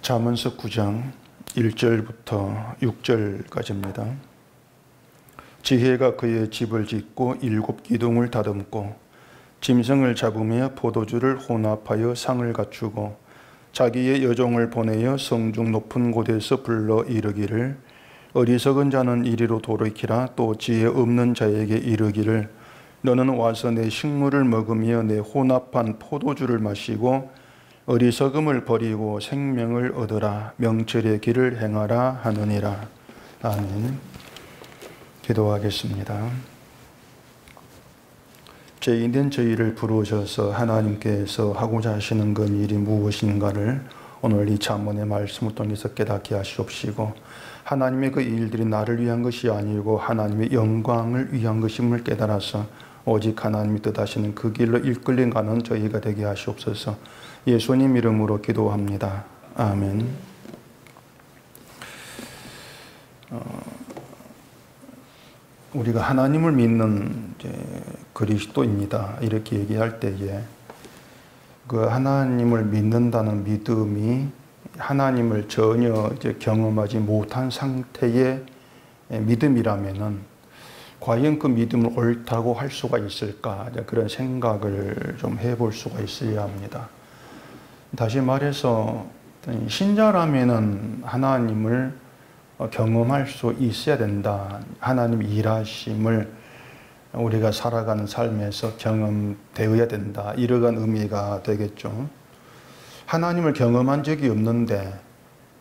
잠언서 9장 1절부터 6절까지입니다. 지혜가 그의 집을 짓고 7 기둥을 다듬고 짐승을 잡으며 포도주를 혼합하여 상을 갖추고 자기의 여종을 보내어 성중 높은 곳에서 불러 이르기를 어리석은 자는 이리로 돌이키라. 또 지혜 없는 자에게 이르기를 너는 와서 내 식물을 먹으며 내 혼합한 포도주를 마시고 어리석음을 버리고 생명을 얻으라. 명철의 길을 행하라 하느니라. 아멘. 기도하겠습니다. 죄인된 저희를 부르셔서 하나님께서 하고자 하시는 그 일이 무엇인가를 오늘 이 잠언의 말씀을 통해서 깨닫게 하시옵시고, 하나님의 그 일들이 나를 위한 것이 아니고 하나님의 영광을 위한 것임을 깨달아서 오직 하나님이 뜻하시는 그 길로 이끌려가는 저희가 되게 하시옵소서. 예수님 이름으로 기도합니다. 아멘. 우리가 하나님을 믿는 그리스도입니다. 이렇게 얘기할 때에 그 하나님을 믿는다는 믿음이 하나님을 전혀 경험하지 못한 상태의 믿음이라면은 과연 그 믿음을 옳다고 할 수가 있을까? 그런 생각을 좀 해볼 수가 있어야 합니다. 다시 말해서 신자라면은 하나님을 경험할 수 있어야 된다. 하나님의 일하심을 우리가 살아가는 삶에서 경험되어야 된다. 이러한 의미가 되겠죠. 하나님을 경험한 적이 없는데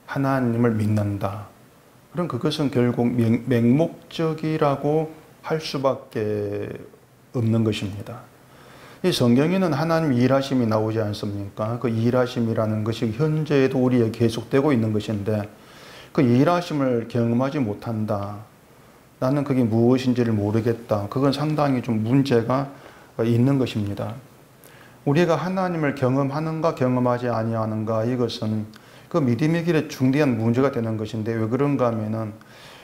하나님을 믿는다. 그럼 그것은 결국 맹목적이라고 할 수밖에 없는 것입니다. 이 성경에는 하나님 일하심이 나오지 않습니까? 그 일하심이라는 것이 현재에도 우리에게 계속되고 있는 것인데 그 일하심을 경험하지 못한다. 나는 그게 무엇인지를 모르겠다. 그건 상당히 좀 문제가 있는 것입니다. 우리가 하나님을 경험하는가 경험하지 아니하는가, 이것은 그 믿음의 길에 중대한 문제가 되는 것인데, 왜 그런가 하면은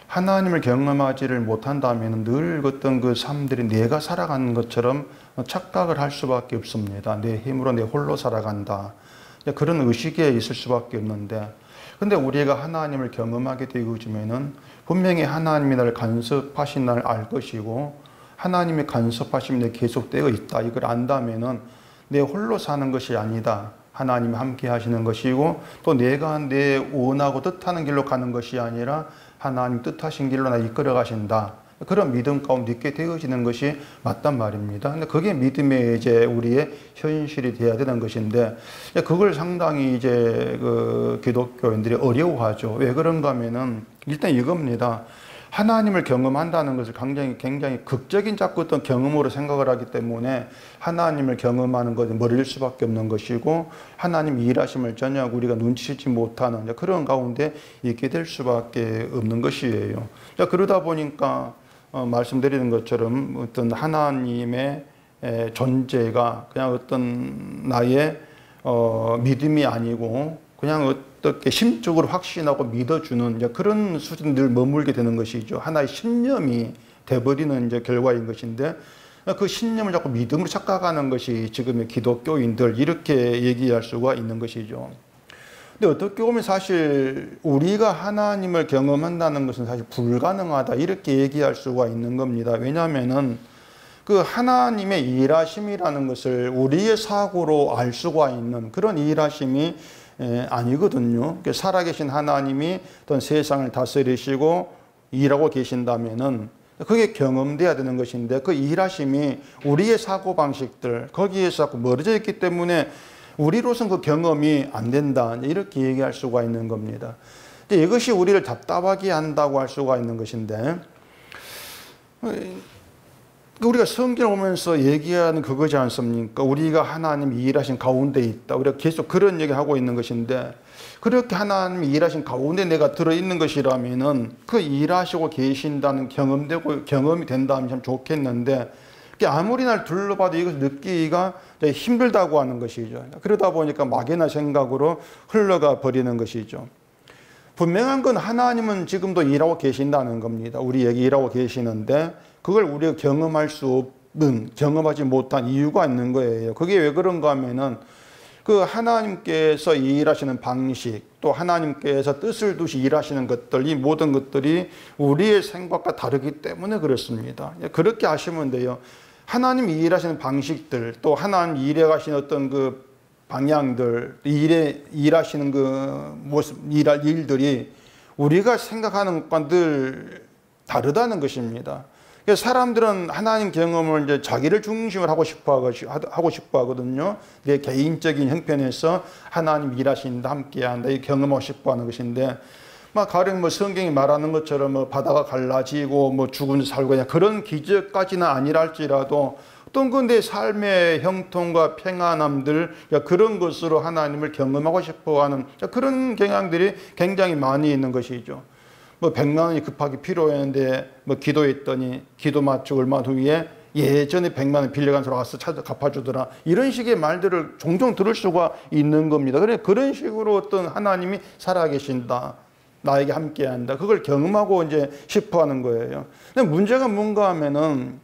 하나님을 경험하지를 못한다면 늘 어떤 그 삶들이 내가 살아가는 것처럼 착각을 할 수밖에 없습니다. 내 힘으로 내 홀로 살아간다. 그런 의식에 있을 수밖에 없는데, 근데 우리가 하나님을 경험하게 되어지면은 분명히 하나님이 나를 간섭하신 날 알 것이고, 하나님의 간섭하심이 내 계속되어 있다. 이걸 안다면은 내 홀로 사는 것이 아니다. 하나님이 함께 하시는 것이고, 또 내가 내 원하고 뜻하는 길로 가는 것이 아니라 하나님 뜻하신 길로 나 이끌어 가신다. 그런 믿음 가운데 있게 되어지는 것이 맞단 말입니다. 근데 그게 믿음의 우리의 현실이 되어야 되는 것인데, 그걸 상당히 그 기독교인들이 어려워하죠. 왜 그런가 하면은 일단 이겁니다. 하나님을 경험한다는 것을 굉장히 극적인 자꾸 어떤 경험으로 생각을 하기 때문에 하나님을 경험하는 것이 멀어질 수밖에 없는 것이고, 하나님 일하심을 전혀 우리가 눈치채지 못하는 그런 가운데 있게 될 수밖에 없는 것이에요. 그러다 보니까 말씀드리는 것처럼 어떤 하나님의 존재가 그냥 어떤 나의 믿음이 아니고 그냥 어떻게 심적으로 확신하고 믿어주는 그런 수준에 늘 머물게 되는 것이죠. 하나의 신념이 돼버리는 결과인 것인데, 그 신념을 자꾸 믿음으로 착각하는 것이 지금의 기독교인들, 이렇게 얘기할 수가 있는 것이죠. 근데 어떻게 보면 사실 우리가 하나님을 경험한다는 것은 사실 불가능하다, 이렇게 얘기할 수가 있는 겁니다. 왜냐하면은 그 하나님의 일하심이라는 것을 우리의 사고로 알 수가 있는 그런 일하심이 아니거든요. 살아계신 하나님이 어떤 세상을 다스리시고 일하고 계신다면은 그게 경험돼야 되는 것인데, 그 일하심이 우리의 사고방식들, 거기에서 자꾸 멀어져 있기 때문에 우리로서는 그 경험이 안 된다, 이렇게 얘기할 수가 있는 겁니다. 이것이 우리를 답답하게 한다고 할 수가 있는 것인데, 우리가 성경을 보면서 얘기하는 그거지 않습니까? 우리가 하나님이 일하신 가운데 있다. 우리가 계속 그런 얘기하고 있는 것인데, 그렇게 하나님이 일하신 가운데 내가 들어있는 것이라면은 그 일하시고 계신다는 경험이 된다면 참 좋겠는데, 아무리 날 둘러봐도 이것을 느끼기가 힘들다고 하는 것이죠. 그러다 보니까 막연한 생각으로 흘러가 버리는 것이죠. 분명한 건 하나님은 지금도 일하고 계신다는 겁니다. 우리에게 일하고 계시는데 그걸 우리가 경험할 수 없는, 경험하지 못한 이유가 있는 거예요. 그게 왜 그런가 하면은 그 하나님께서 일하시는 방식, 또 하나님께서 뜻을 두시 일하시는 것들, 이 모든 것들이 우리의 생각과 다르기 때문에 그렇습니다. 그렇게 하시면 돼요. 하나님이 일하시는 방식들, 또 하나님 일해 가시는 어떤 그 방향들, 일하시는 그 모습, 일할 일들이 우리가 생각하는 것과 늘 다르다는 것입니다. 사람들은 하나님 경험을 이제 자기를 중심으로 하고 싶어 하거든요. 내 개인적인 형편에서 하나님 일하신다, 함께한다, 이 경험하고 싶어 하는 것인데, 가령 성경이 말하는 것처럼 바다가 갈라지고 죽은 살고 그냥 그런 기적까지는 아니랄지라도 어떤 그 내 삶의 형통과 평안함들, 그런 것으로 하나님을 경험하고 싶어 하는 그런 경향들이 굉장히 많이 있는 것이죠. 100만 원이 급하게 필요했는데 기도했더니 기도 마치고 얼마 후에 예전에 100만 원 빌려간 사람 와서 갚아주더라. 이런 식의 말들을 종종 들을 수가 있는 겁니다. 그런 식으로 어떤 하나님이 살아계신다, 나에게 함께한다, 그걸 경험하고 이제 싶어 하는 거예요. 근데 문제가 뭔가 하면은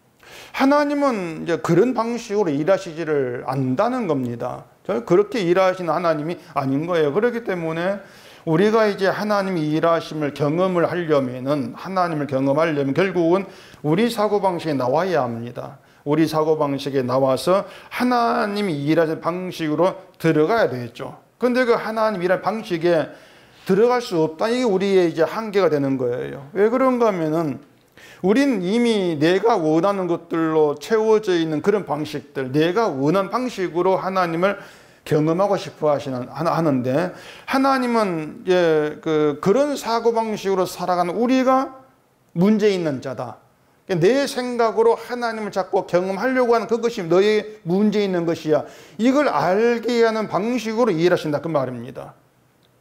하나님은 이제 그런 방식으로 일하시지를 않는다는 겁니다. 그렇게 일하시는 하나님이 아닌 거예요. 그렇기 때문에 우리가 이제 하나님이 일하심을 경험을 하려면은, 하나님을 경험하려면 결국은 우리 사고방식에 나와야 합니다. 우리 사고방식에 나와서 하나님이 일하는 방식으로 들어가야 되겠죠. 근데 그 하나님 일하는 방식에 들어갈 수 없다. 이게 우리의 이제 한계가 되는 거예요. 왜 그런가 하면은 우린 이미 내가 원하는 것들로 채워져 있는 그런 방식들, 내가 원하는 방식으로 하나님을 경험하고 싶어 하는데, 하나님은 이제 그런 사고방식으로 살아가는 우리가 문제 있는 자다. 내 생각으로 하나님을 자꾸 경험하려고 하는 그것이 너의 문제 있는 것이야. 이걸 알게 하는 방식으로 일하신다, 그 말입니다.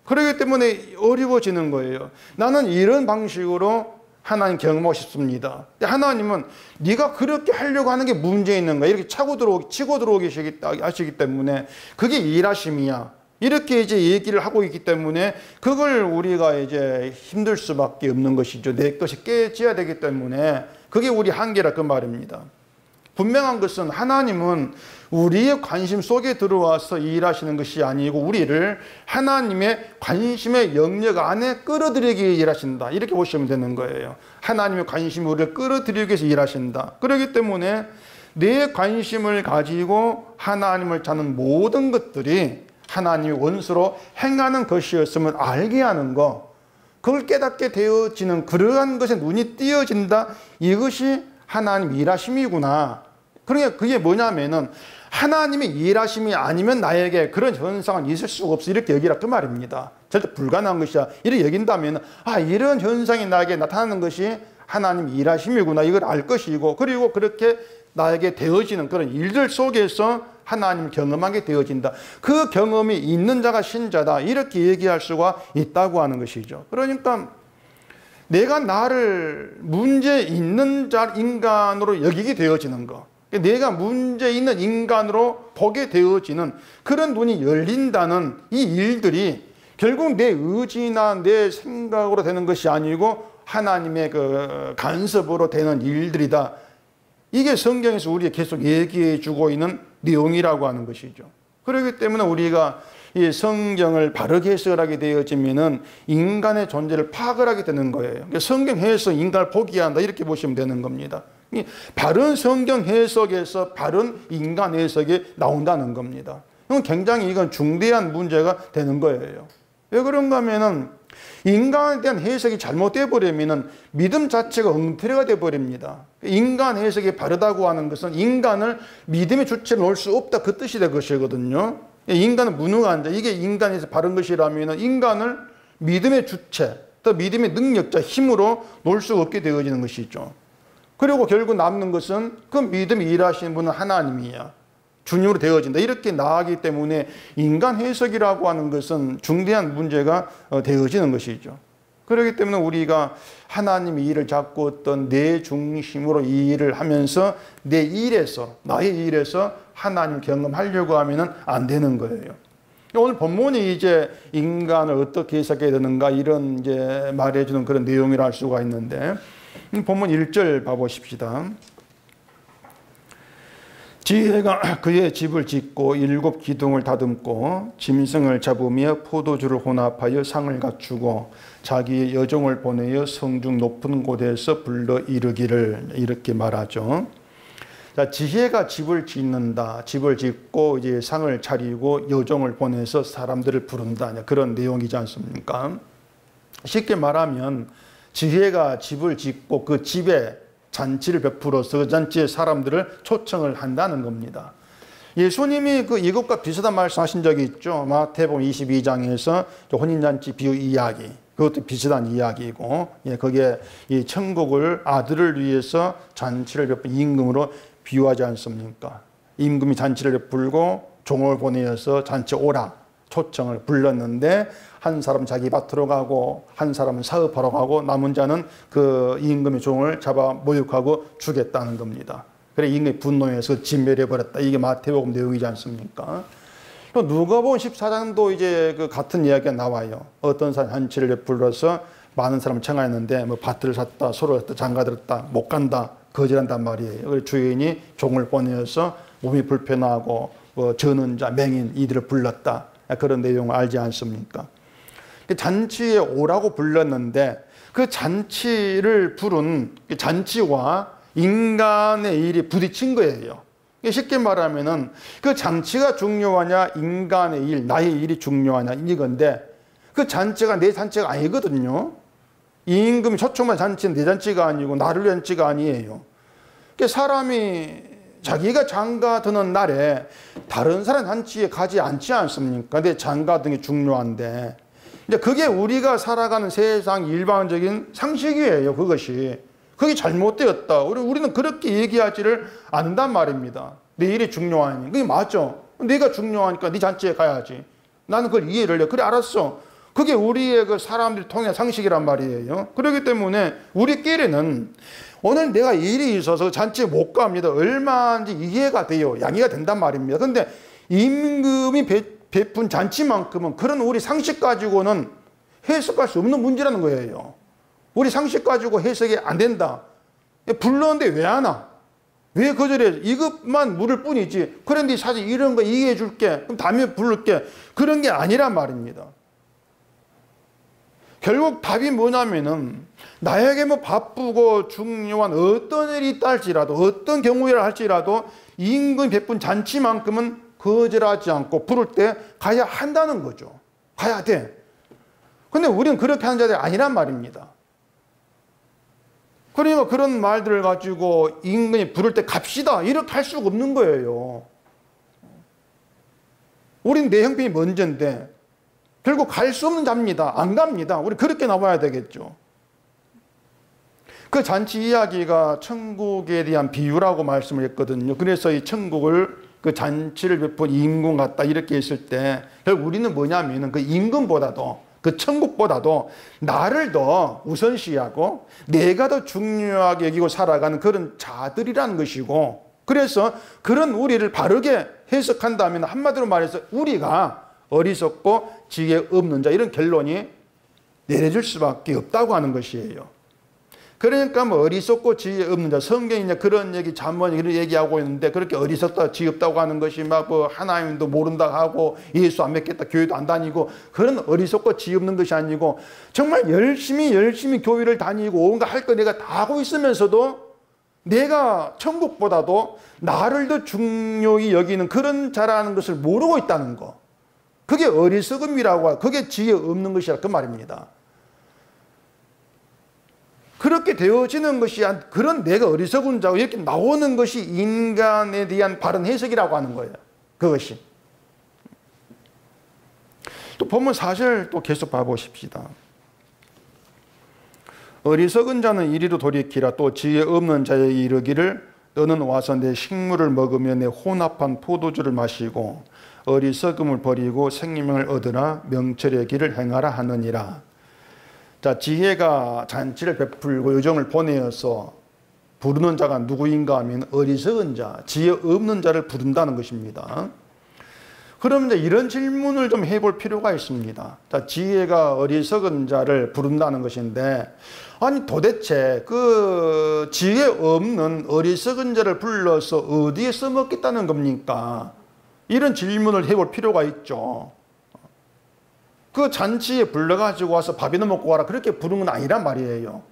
그렇기 때문에 어려워지는 거예요. 나는 이런 방식으로 하나님 경험하고 싶습니다. 하나님은 네가 그렇게 하려고 하는 게 문제 있는 거야. 이렇게 치고 들어오기 하시기 때문에 그게 일하심이야. 이렇게 이제 얘기를 하고 있기 때문에 그걸 우리가 이제 힘들 수밖에 없는 것이죠. 내 것이 깨져야 되기 때문에 그게 우리 한계라, 그 말입니다. 분명한 것은 하나님은 우리의 관심 속에 들어와서 일하시는 것이 아니고 우리를 하나님의 관심의 영역 안에 끌어들이기 위해 일하신다, 이렇게 보시면 되는 거예요. 하나님의 관심이 우리를 끌어들이기 위해서 일하신다. 그렇기 때문에 내 관심을 가지고 하나님을 찾는 모든 것들이 하나님의 원수로 행하는 것이었음을 알게 하는 것, 그걸 깨닫게 되어지는 그러한 것에 눈이 띄어진다. 이것이 하나님 일하심이구나. 그러니까 그게 뭐냐면은 하나님의 일하심이 아니면 나에게 그런 현상은 있을 수가 없어, 이렇게 여기라, 그 말입니다. 절대 불가능한 것이야. 이렇게 여긴다면 이런 현상이 나에게 나타나는 것이 하나님 일하심이구나, 이걸 알 것이고, 그리고 그렇게 나에게 되어지는 그런 일들 속에서 하나님을 경험하게 되어진다. 그 경험이 있는 자가 신자다, 이렇게 얘기할 수가 있다고 하는 것이죠. 그러니까 내가 나를 문제 있는 자, 인간으로 여기게 되어지는 것, 내가 문제 있는 인간으로 보게 되어지는 그런 눈이 열린다는 이 일들이 결국 내 의지나 내 생각으로 되는 것이 아니고 하나님의 그 간섭으로 되는 일들이다. 이게 성경에서 우리에게 계속 얘기해 주고 있는 내용이라고 하는 것이죠. 그렇기 때문에 우리가 이 성경을 바르게 해석하게 되어지면은 인간의 존재를 파악을 하게 되는 거예요. 성경 해석 인간을 포기한다, 이렇게 보시면 되는 겁니다. 바른 성경 해석에서 바른 인간 해석이 나온다는 겁니다. 굉장히 이건 중대한 문제가 되는 거예요. 왜 그런가 하면은 인간에 대한 해석이 잘못되어 버리면은 믿음 자체가 엉터리가 되어 버립니다. 인간 해석이 바르다고 하는 것은 인간을 믿음의 주체로 놓을 수 없다, 그 뜻이 될 것이거든요. 인간은 무능한 자, 이게 인간에서 바른 것이라면 인간을 믿음의 주체, 또 믿음의 능력자, 힘으로 놓을 수 없게 되어지는 것이죠. 그리고 결국 남는 것은 그 믿음이 일하시는 분은 하나님이야, 주님으로 되어진다, 이렇게 나아가기 때문에 인간 해석이라고 하는 것은 중대한 문제가 되어지는 것이죠. 그렇기 때문에 우리가 하나님의 일을 잡고 어떤 내 중심으로 이 일을 하면서 내 일에서, 나의 일에서 하나님을 경험하려고 하면은 안 되는 거예요. 오늘 본문이 이제 인간을 어떻게 해석해야 되는가, 이런 이제 말해주는 그런 내용이라 할 수가 있는데, 본문 1절 봐보십시다. 지혜가 그의 집을 짓고 7 기둥을 다듬고 짐승을 잡으며 포도주를 혼합하여 상을 갖추고 자기의 여종을 보내어 성중 높은 곳에서 불러 이르기를, 이렇게 말하죠. 자, 지혜가 집을 짓는다. 집을 짓고 이제 상을 차리고 여종을 보내서 사람들을 부른다. 그런 내용이지 않습니까? 쉽게 말하면 지혜가 집을 짓고 그 집에 잔치를 베풀어서 그 잔치에 사람들을 초청을 한다는 겁니다. 예수님이 이것과 비슷한 말씀하신 적이 있죠. 마태복음 22장에서 혼인잔치 비유 이야기. 그것도 비슷한 이야기이고, 거기에 이 천국을 아들을 위해서 잔치를 베푼 임금으로 비유하지 않습니까? 임금이 잔치를 베풀고 종을 보내어서 잔치 오라 초청을 불렀는데, 한 사람은 자기 밭으로 가고 한 사람은 사업하러 가고 남은 자는 그 임금의 종을 잡아 모욕하고 죽였다는 겁니다. 그래 임금이 분노해서 진멸해버렸다. 이게 마태복음 내용이지 않습니까? 또 누가복음 14장도 이제 그 같은 이야기가 나와요. 어떤 사람 잔치를 베풀어서 많은 사람을 청하였는데 뭐 밭을 샀다, 소를 샀다, 장가들었다, 못 간다, 거절한단 말이에요. 그래서 주인이 종을 보내어서 몸이 불편하고 저는 자, 맹인 이들을 불렀다. 그런 내용을 알지 않습니까? 잔치에 오라고 불렀는데 그 잔치를 부른 잔치와 인간의 일이 부딪힌 거예요. 쉽게 말하면은 그 잔치가 중요하냐 인간의 일, 나의 일이 중요하냐 이건데, 그 잔치가 내 잔치가 아니거든요. 이 임금이 초청한 잔치는 내 잔치가 아니고 나를 위한 잔치가 아니에요. 사람이 자기가 장가 드는 날에 다른 사람 잔치에 가지 않지 않습니까? 근데 장가 등이 중요한데, 이제 그게 우리가 살아가는 세상 일반적인 상식이에요. 그것이. 그게 잘못되었다. 우리는 그렇게 얘기하지를 않는단 말입니다. 내 일이 중요하니. 그게 맞죠. 내가 중요하니까 네 잔치에 가야지. 나는 그걸 이해를 해. 그래, 알았어. 그게 우리의 그 사람들이 통한 상식이란 말이에요. 그렇기 때문에 우리끼리는 오늘 내가 일이 있어서 잔치에 못 갑니다. 얼마인지 이해가 돼요. 양해가 된단 말입니다. 근데 임금이 베푼 잔치만큼은 그런 우리 상식 가지고는 해석할 수 없는 문제라는 거예요. 우리 상식 가지고 해석이 안 된다. 불렀는데 왜 안 와? 왜 거절해? 이것만 물을 뿐이지. 그런데 사실 이런 거 이해해 줄게. 그럼 다음에 부를게. 그런 게 아니란 말입니다. 결국 답이 뭐냐면은 나에게 뭐 바쁘고 중요한 어떤 일이 있다 할지라도, 어떤 경우라 할지라도 임금이 베푼 잔치만큼은 거절하지 않고 부를 때 가야 한다는 거죠. 가야 돼. 근데 우리는 그렇게 하는 자들이 아니란 말입니다. 그러니까 그런 말들을 가지고 임금이 부를 때 갑시다 이렇게 할 수가 없는 거예요. 우리는 내 형편이 먼저인데 결국 갈 수 없는 자입니다. 안 갑니다. 우리 그렇게 나와야 되겠죠. 그 잔치 이야기가 천국에 대한 비유라고 말씀을 했거든요. 그래서 이 천국을 그 잔치를 베푼 임금 같다 이렇게 했을 때 결국 우리는 뭐냐면은 그 임금보다도 그 천국보다도 나를 더 우선시하고 내가 더 중요하게 여기고 살아가는 그런 자들이라는 것이고, 그래서 그런 우리를 바르게 해석한다면 한마디로 말해서 우리가 어리석고 지혜 없는 자, 이런 결론이 내려질 수밖에 없다고 하는 것이에요. 그러니까 뭐 어리석고 지혜 없는 자, 성경이 이제 그런 얘기, 잠언이 그런 얘기하고 있는데 그렇게 어리석다, 지혜 없다고 하는 것이 막 뭐 하나님도 모른다 하고 예수 안 믿겠다, 교회도 안 다니고 그런 어리석고 지혜 없는 것이 아니고 정말 열심히 교회를 다니고 온갖 할 거 내가 다 하고 있으면서도 내가 천국보다도 나를 더 중요히 여기는 그런 자라는 것을 모르고 있다는 거. 그게 어리석음이라고 하고 그게 지혜 없는 것이라 그 말입니다. 그렇게 되어지는 것이 그런 내가 어리석은 자고 이렇게 나오는 것이 인간에 대한 바른 해석이라고 하는 거예요. 그것이. 또 보면 사실 또 계속 봐보십시다. 어리석은 자는 이리로 돌이키라. 또 지혜 없는 자에게 이르기를 너는 와서 내 식물을 먹으며 내 혼합한 포도주를 마시고 어리석음을 버리고 생명을 얻으라. 명철의 길을 행하라 하느니라. 자, 지혜가 잔치를 베풀고 여정을 보내어서 부르는 자가 누구인가 하면 어리석은 자, 지혜 없는 자를 부른다는 것입니다. 그럼 이제 이런 질문을 좀 해볼 필요가 있습니다. 자, 지혜가 어리석은 자를 부른다는 것인데, 아니 도대체 그 지혜 없는 어리석은 자를 불러서 어디에 써먹겠다는 겁니까? 이런 질문을 해볼 필요가 있죠. 그 잔치에 불러가지고 와서 밥이나 먹고 와라 그렇게 부르는 건 아니란 말이에요.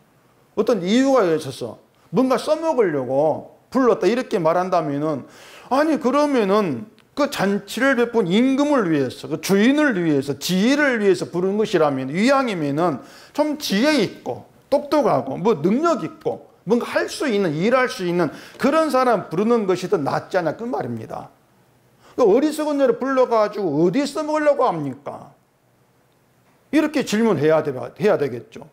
어떤 이유가 있어서 뭔가 써먹으려고 불렀다 이렇게 말한다면은, 아니 그러면은 그 잔치를 베푼 임금을 위해서, 그 주인을 위해서, 지혜를 위해서 부르는 것이라면, 이왕이면은 좀 지혜 있고 똑똑하고 뭐 능력 있고 뭔가 할 수 있는, 일할 수 있는 그런 사람 부르는 것이 더 낫지 않냐 그 말입니다. 그 어리석은 자를 불러가지고 어디에 써먹으려고 합니까? 이렇게 질문해야 되겠죠.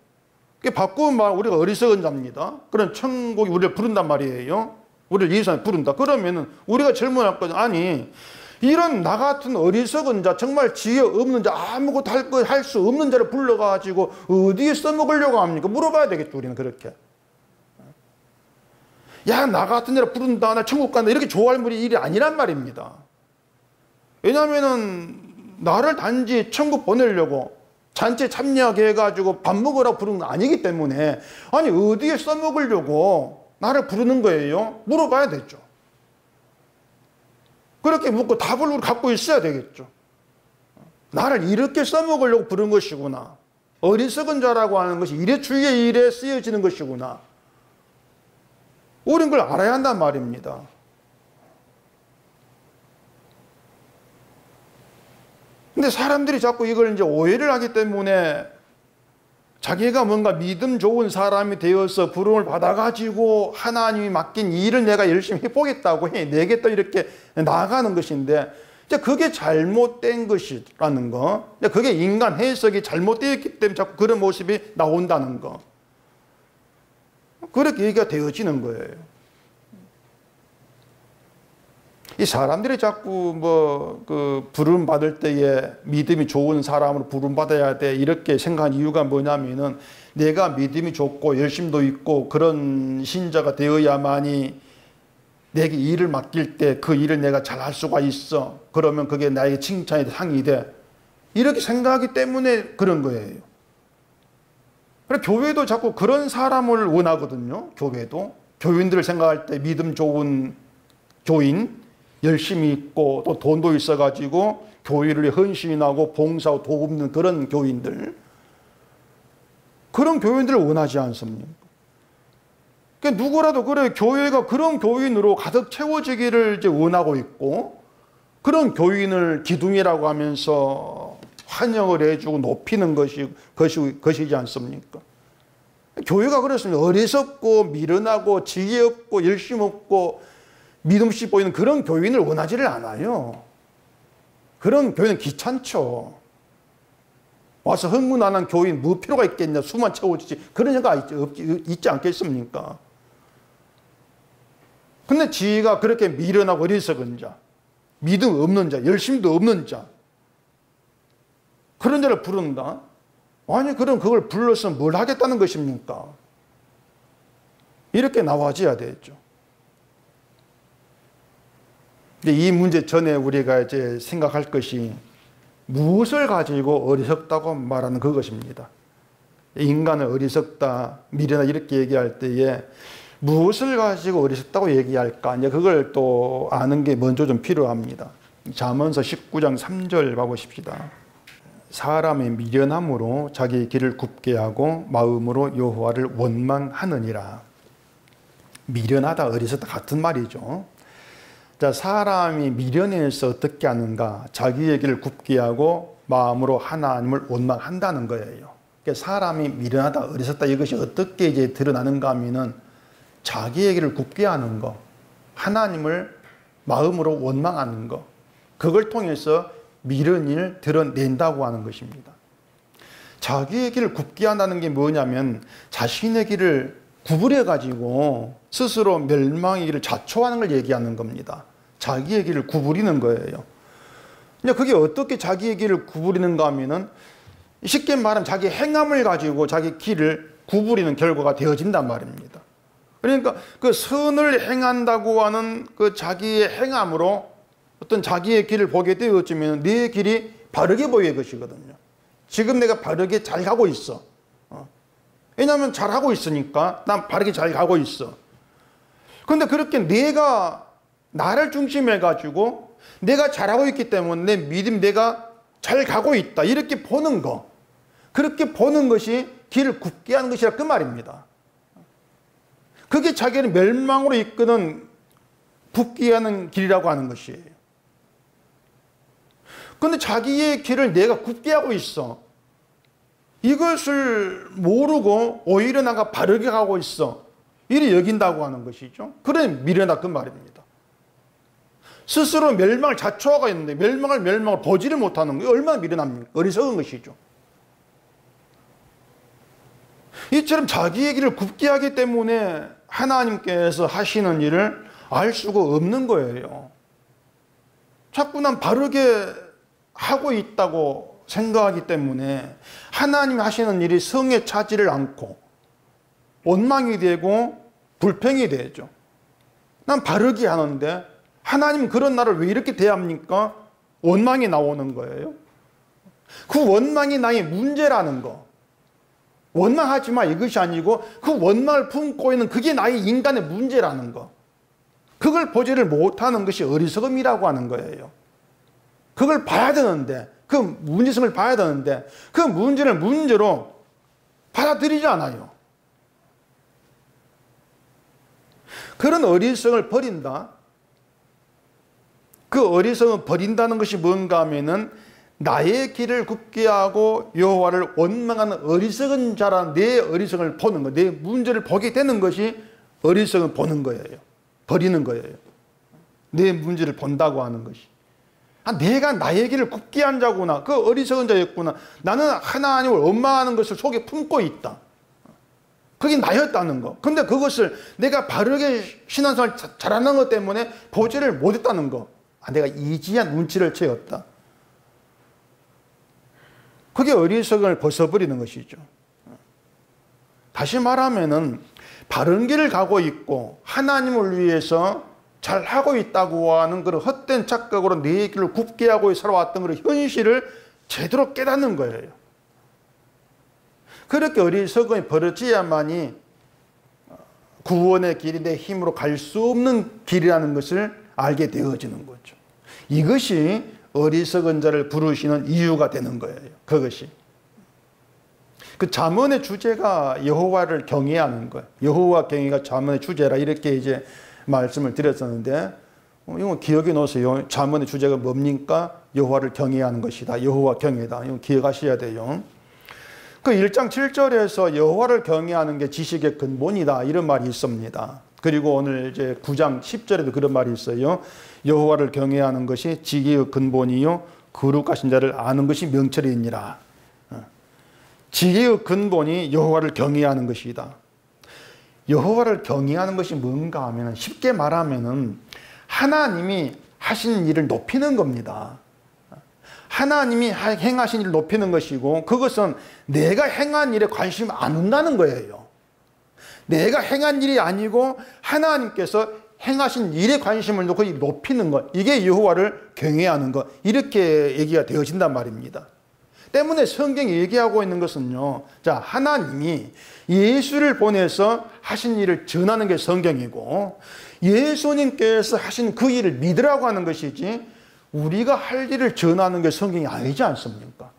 바꾸면 말 우리가 어리석은 자입니다. 그런 천국이 우리를 부른단 말이에요. 우리를 예수님이 부른다. 그러면은 우리가 질문할 거죠. 아니 이런 나 같은 어리석은 자, 정말 지혜 없는 자, 아무것도 할 수 없는 자를 불러가지고 어디에 써먹으려고 합니까? 물어봐야 되겠죠. 우리는 그렇게. 야, 나 같은 자를 부른다, 나 천국 간다, 이렇게 좋아할 일이 아니란 말입니다. 왜냐하면은 나를 단지 천국 보내려고 잔치에 참여하게 해가지고 밥 먹으라고 부르는 건 아니기 때문에, 아니 어디에 써먹으려고 나를 부르는 거예요? 물어봐야 되죠. 그렇게 묻고 답을 우리 갖고 있어야 되겠죠. 나를 이렇게 써먹으려고 부른 것이구나. 어리석은 자라고 하는 것이 이래 주의 일에 쓰여지는 것이구나. 우리는 그걸 알아야 한단 말입니다. 근데 사람들이 자꾸 이걸 이제 오해를 하기 때문에 자기가 뭔가 믿음 좋은 사람이 되어서 부름을 받아가지고 하나님이 맡긴 일을 내가 열심히 해보겠다고 해내겠다 이렇게 나아가는 것인데, 이제 그게 잘못된 것이라는 거, 그게 인간 해석이 잘못되었기 때문에 자꾸 그런 모습이 나온다는 거, 그렇게 얘기가 되어지는 거예요. 이 사람들이 자꾸 부름 받을 때에 믿음이 좋은 사람으로 부름 받아야 돼 이렇게 생각한 이유가 뭐냐면은, 내가 믿음이 좋고 열심도 있고 그런 신자가 되어야만이 내게 일을 맡길 때 그 일을 내가 잘할 수가 있어. 그러면 그게 나에게 칭찬이 상이 돼. 이렇게 생각하기 때문에 그런 거예요. 그래서 교회도 자꾸 그런 사람을 원하거든요. 교인들을 생각할 때 믿음 좋은 교인, 열심히 있고 또 돈도 있어가지고 교회를 헌신하고 봉사하고 도움는 그런 교인들, 그런 교인들을 원하지 않습니까? 그러니까 누구라도 그래, 교회가 그런 교인으로 가득 채워지기를 이제 원하고 있고, 그런 교인을 기둥이라고 하면서 환영을 해주고 높이는 것이지 않습니까? 교회가 그렇습니다. 어리석고 미련하고 지혜 없고 열심 없고 믿음 없이 보이는 그런 교인을 원하지를 않아요. 그런 교인은 귀찮죠. 와서 흥분 안 한 교인 뭐 필요가 있겠냐, 수만 채워주지, 그런 생각 있지 않겠습니까? 근데 지혜가 그렇게 미련하고 어리석은 자, 믿음 없는 자, 열심도 없는 자, 그런 자를 부른다? 아니 그럼 그걸 불러서 뭘 하겠다는 것입니까? 이렇게 나와줘야 되죠. 이 문제 전에 우리가 이제 생각할 것이, 무엇을 가지고 어리석다고 말하는 그것입니다. 인간을 어리석다, 미련하다 이렇게 얘기할 때에 무엇을 가지고 어리석다고 얘기할까? 이제 그걸 또 아는 게 먼저 좀 필요합니다. 잠언서 19장 3절 봐보십시다. 사람의 미련함으로 자기 길을 굽게 하고 마음으로 여호와를 원망하느니라. 미련하다, 어리석다 같은 말이죠. 자, 사람이 미련해서 어떻게 하는가? 자기의 길을 굽게 하고 마음으로 하나님을 원망한다는 거예요. 그러니까 사람이 미련하다, 어리석다 이것이 어떻게 이제 드러나는가 하면은, 자기의 길을 굽게 하는 거, 하나님을 마음으로 원망하는 거, 그걸 통해서 미련을 드러낸다고 하는 것입니다. 자기의 길을 굽게 한다는 게 뭐냐면, 자신의 길을 구부려 가지고 스스로 멸망의 길을 자초하는 걸 얘기하는 겁니다. 자기의 길을 구부리는 거예요. 근데 그게 어떻게 자기의 길을 구부리는가 하면은, 쉽게 말하면 자기 행함을 가지고 자기 길을 구부리는 결과가 되어진단 말입니다. 그러니까 그 선을 행한다고 하는 그 자기의 행함으로 어떤 자기의 길을 보게 되어지면 내 길이 바르게 보일 것이거든요. 지금 내가 바르게 잘 가고 있어. 왜냐하면 잘하고 있으니까 난 바르게 잘 가고 있어. 그런데 그렇게 내가 나를 중심해 가지고 내가 잘하고 있기 때문에 내 믿음 내가 잘 가고 있다 이렇게 보는 거, 그렇게 보는 것이 길을 굽게 하는 것이라 그 말입니다. 그게 자기를 멸망으로 이끄는 굽게 하는 길이라고 하는 것이에요. 그런데 자기의 길을 내가 굽게 하고 있어. 이것을 모르고 오히려 내가 바르게 가고 있어. 이래 여긴다고 하는 것이죠. 그래 미련하다 그 말입니다. 스스로 멸망을 자초하고 있는데 멸망을 보지를 못하는 게 얼마나 미련합니까? 어리석은 것이죠. 이처럼 자기의 길을 굽게 하기 때문에 하나님께서 하시는 일을 알 수가 없는 거예요. 자꾸 난 바르게 하고 있다고 생각하기 때문에 하나님이 하시는 일이 성에 차지를 않고 원망이 되고 불평이 되죠. 난 바르게 하는데 하나님 그런 나를 왜 이렇게 대합니까? 원망이 나오는 거예요. 그 원망이 나의 문제라는 거. 원망하지 마 이것이 아니고 그 원망을 품고 있는 그게 나의 인간의 문제라는 거. 그걸 보지를 못하는 것이 어리석음이라고 하는 거예요. 그걸 봐야 되는데, 그 문제성을 봐야 되는데 그 문제를 문제로 받아들이지 않아요. 그런 어리석음을 버린다. 그 어리석음을 버린다는 것이 뭔가 하면은 나의 길을 굽게 하고 여호와를 원망하는 어리석은 자라 내 어리석음을 보는 거, 내 문제를 보게 되는 것이 어리석음을 보는 거예요. 버리는 거예요. 내 문제를 본다고 하는 것이. 내가 나의 길을 굽게 한 자구나. 그 어리석은 자였구나. 나는 하나님을 원망하는 것을 속에 품고 있다. 그게 나였다는 거. 근데 그것을 내가 바르게 신앙생활 잘하는 것 때문에 보지를 못했다는 거. 내가 이지한 눈치를 채웠다. 그게 어리석음을 벗어버리는 것이죠. 다시 말하면은 바른 길을 가고 있고 하나님을 위해서 잘하고 있다고 하는 그런 헛된 착각으로 내 길을 굽게 하고 살아왔던 그런 현실을 제대로 깨닫는 거예요. 그렇게 어리석음이 벌어져야만이 구원의 길이 내 힘으로 갈 수 없는 길이라는 것을 알게 되어지는 거죠. 이것이 어리석은 자를 부르시는 이유가 되는 거예요. 그것이. 그 잠언의 주제가 여호와를 경외하는 거예요. 여호와 경외가 잠언의 주제라 이렇게 이제 말씀을 드렸었는데 이거 기억해 놓으세요. 잠언의 주제가 뭡니까? 여호와를 경외하는 것이다. 여호와 경외다. 이거 기억하셔야 돼요. 그 1장 7절에서 여호와를 경외하는 게 지식의 근본이다. 이런 말이 있습니다. 그리고 오늘 이제 9장 10절에도 그런 말이 있어요. 여호와를 경외하는 것이 지혜의 근본이요 거룩하신 자를 아는 것이 명철이니라. 지혜의 근본이 여호와를 경외하는 것이다. 여호와를 경외하는 것이 뭔가 하면 쉽게 말하면은 하나님이 하신 일을 높이는 겁니다. 하나님이 행하신 일을 높이는 것이고 그것은 내가 행한 일에 관심 안 온다는 거예요. 내가 행한 일이 아니고 하나님께서 행하신 일에 관심을 놓고 높이는 것, 이게 여호와를 경외하는 것, 이렇게 얘기가 되어진단 말입니다. 때문에 성경이 얘기하고 있는 것은요, 자, 하나님이 예수를 보내서 하신 일을 전하는 게 성경이고 예수님께서 하신 그 일을 믿으라고 하는 것이지 우리가 할 일을 전하는 게 성경이 아니지 않습니까?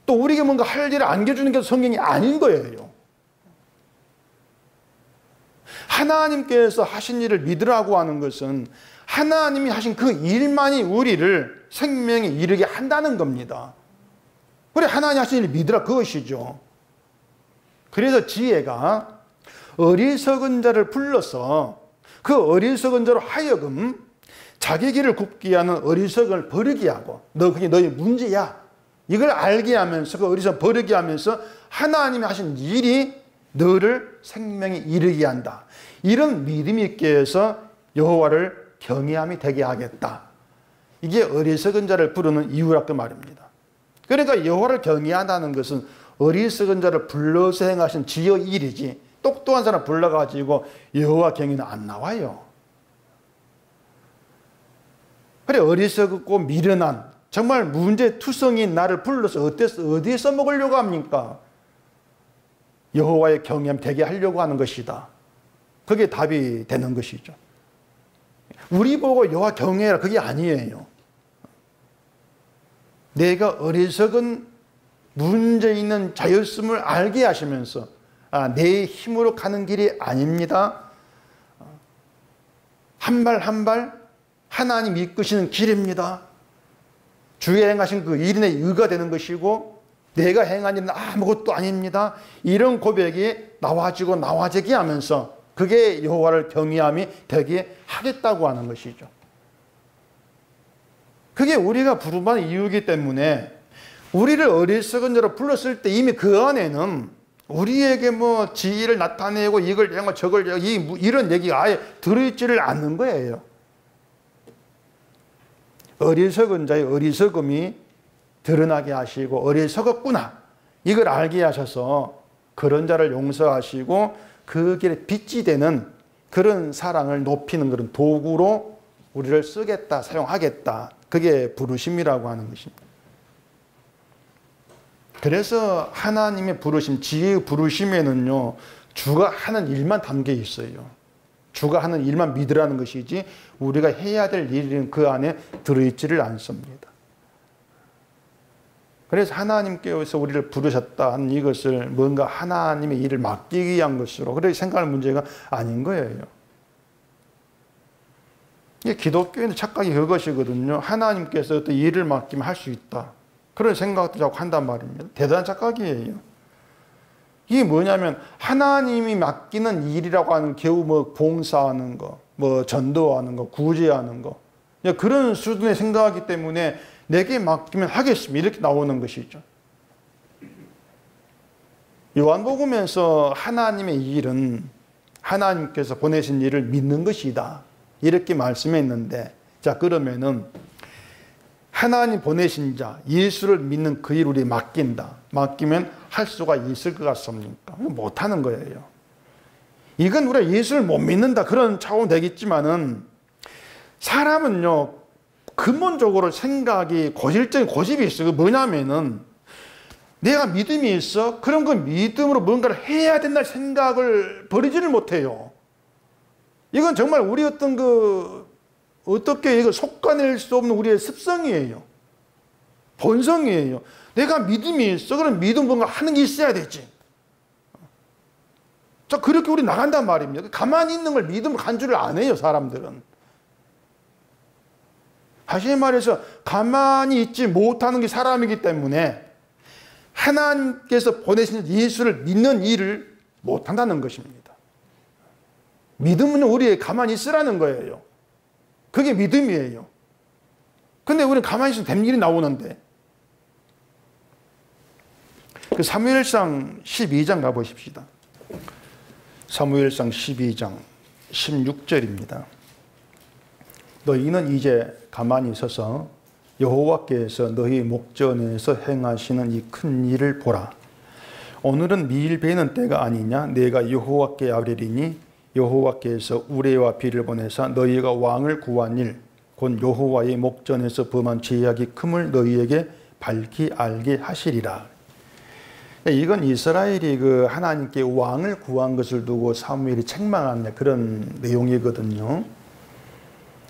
또 우리에게 뭔가 할 일을 안겨주는 게 성경이 아닌 거예요. 하나님께서 하신 일을 믿으라고 하는 것은 하나님이 하신 그 일만이 우리를 생명에 이르게 한다는 겁니다. 그래 하나님 하신 일을 믿으라 그것이죠. 그래서 지혜가 어리석은 자를 불러서 그 어리석은 자로 하여금 자기 길을 굽게 하는 어리석음을 버리게 하고 그게 너의 문제야. 이걸 알게 하면서 그 어리석음을 버리게 하면서 하나님이 하신 일이 너를 생명에 이르게 한다. 이런 믿음이 있게 해서 여호와를 경외함이 되게 하겠다. 이게 어리석은 자를 부르는 이유라 그 말입니다. 그러니까 여호와를 경외한다는 것은 어리석은 자를 불러서 행하신 지혜 일이지 똑똑한 사람 불러가지고 여호와 경외는 안 나와요. 그래, 어리석고 미련한 정말 문제투성인 나를 불러서 어디에 써먹으려고 합니까? 여호와의 경외함 되게 하려고 하는 것이다. 그게 답이 되는 것이죠. 우리 보고 여호와 경외해라, 그게 아니에요. 내가 어리석은 문제 있는 자였음을 알게 하시면서 내 힘으로 가는 길이 아닙니다. 한 발 한 발 하나님 이끄시는 길입니다. 주의 행하신 그 일인의 의가 되는 것이고 내가 행한 일은 아무것도 아닙니다. 이런 고백이 나와지게 하면서 그게 여호와를 경외함이 되게 하겠다고 하는 것이죠. 그게 우리가 부름받은 이유이기 때문에 우리를 어리석은 자로 불렀을 때 이미 그 안에는 우리에게 뭐 지혜를 나타내고 이걸 영어 저걸 이런 얘기가 아예 들어있지를 않는 거예요. 어리석은 자의 어리석음이 드러나게 하시고 어리석었구나 이걸 알게 하셔서 그런 자를 용서하시고 그 길에 빛이 되는 그런 사랑을 높이는 그런 도구로 우리를 쓰겠다, 사용하겠다. 그게 부르심이라고 하는 것입니다. 그래서 하나님의 부르심, 지혜의 부르심에는요, 주가 하는 일만 담겨 있어요. 주가 하는 일만 믿으라는 것이지 우리가 해야 될 일은 그 안에 들어있지를 않습니다. 그래서 하나님께서 우리를 부르셨다 하는 이것을 뭔가 하나님의 일을 맡기기 위한 것으로 그렇게 생각할 문제가 아닌 거예요. 기독교인의 착각이 그것이거든요. 하나님께서 어떤 일을 맡기면 할 수 있다. 그런 생각도 자꾸 한단 말입니다. 대단한 착각이에요. 이게 뭐냐면 하나님이 맡기는 일이라고 하는 겨우 뭐 봉사하는 거, 뭐 전도하는 거, 구제하는 거 그런 수준의 생각이기 때문에 내게 맡기면 하겠습니다. 이렇게 나오는 것이죠. 요한복음에서 하나님의 일은 하나님께서 보내신 일을 믿는 것이다. 이렇게 말씀했는데 자 그러면은 하나님 보내신 자 예수를 믿는 그 일 우리에 맡긴다. 맡기면 할 수가 있을 것 같습니까? 못하는 거예요. 이건 우리가 예수를 못 믿는다 그런 차원 되겠지만은 사람은요 근본적으로 생각이 고질적인 고집이 있어요. 뭐냐면은 내가 믿음이 있어 그런 그 믿음으로 뭔가를 해야 된다는 생각을 버리지를 못해요. 이건 정말 우리 어떻게 이걸 속아낼 수 없는 우리의 습성이에요. 본성이에요. 내가 믿음이 있어 그럼 믿음 뭔가 하는 게 있어야 되지. 자 그렇게 우리 나간단 말입니다. 가만히 있는 걸 믿음을 간주를 안 해요. 사람들은. 다시 말해서 가만히 있지 못하는 게 사람이기 때문에 하나님께서 보내신 예수를 믿는 일을 못한다는 것입니다. 믿음은 우리의 가만히 있으라는 거예요. 그게 믿음이에요. 근데 우리는 가만히 있으면 된 일이 나오는데 그 사무엘상 12장 가보십시다. 사무엘상 12장 16절입니다. 너희는 이제 가만히 서서 여호와께서 너희 목전에서 행하시는 이 큰 일을 보라. 오늘은 미일 베는 때가 아니냐. 내가 여호와께 아뢰리니 여호와께서 우레와 비를 보내사 너희가 왕을 구한 일 곧 여호와의 목전에서 범한 죄악이 큼을 너희에게 밝히 알게 하시리라. 이건 이스라엘이 그 하나님께 왕을 구한 것을 두고 사무엘이 책망한 그런 내용이거든요.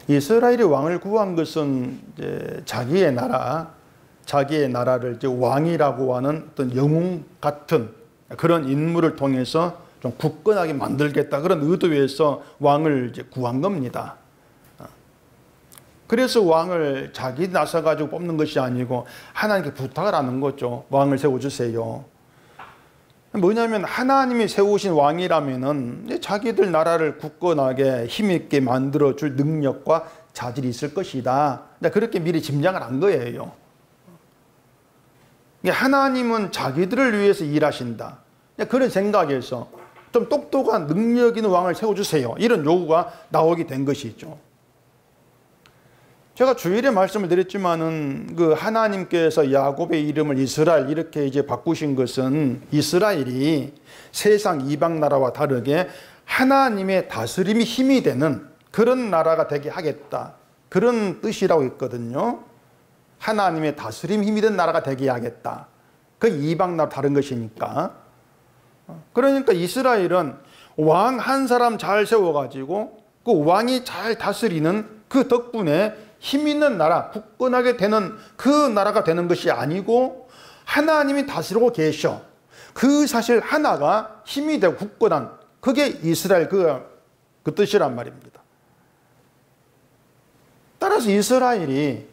이스라엘이 왕을 구한 것은 이제 자기의 나라를 이제 왕이라고 하는 어떤 영웅 같은 그런 인물을 통해서 좀 굳건하게 만들겠다 그런 의도에서 왕을 이제 구한 겁니다. 그래서 왕을 자기 나서 가지고 뽑는 것이 아니고 하나님께 부탁을 하는 거죠. 왕을 세워주세요. 뭐냐면 하나님이 세우신 왕이라면은 자기들 나라를 굳건하게 힘있게 만들어줄 능력과 자질이 있을 것이다. 그렇게 미리 짐작을 한 거예요. 하나님은 자기들을 위해서 일하신다. 그런 생각에서 좀 똑똑한 능력 있는 왕을 세워주세요. 이런 요구가 나오게 된 것이죠. 제가 주일에 말씀을 드렸지만은 그 하나님께서 야곱의 이름을 이스라엘 이렇게 이제 바꾸신 것은 이스라엘이 세상 이방 나라와 다르게 하나님의 다스림이 힘이 되는 그런 나라가 되게 하겠다. 그런 뜻이라고 했거든요. 하나님의 다스림 힘이 된 나라가 되게 하겠다. 그 이방 나라 다른 것이니까. 그러니까 이스라엘은 왕 한 사람 잘 세워가지고 그 왕이 잘 다스리는 그 덕분에 힘 있는 나라, 굳건하게 되는 그 나라가 되는 것이 아니고 하나님이 다스리고 계셔. 그 사실 하나가 힘이 되고 굳건한 그게 이스라엘 그 뜻이란 말입니다. 따라서 이스라엘이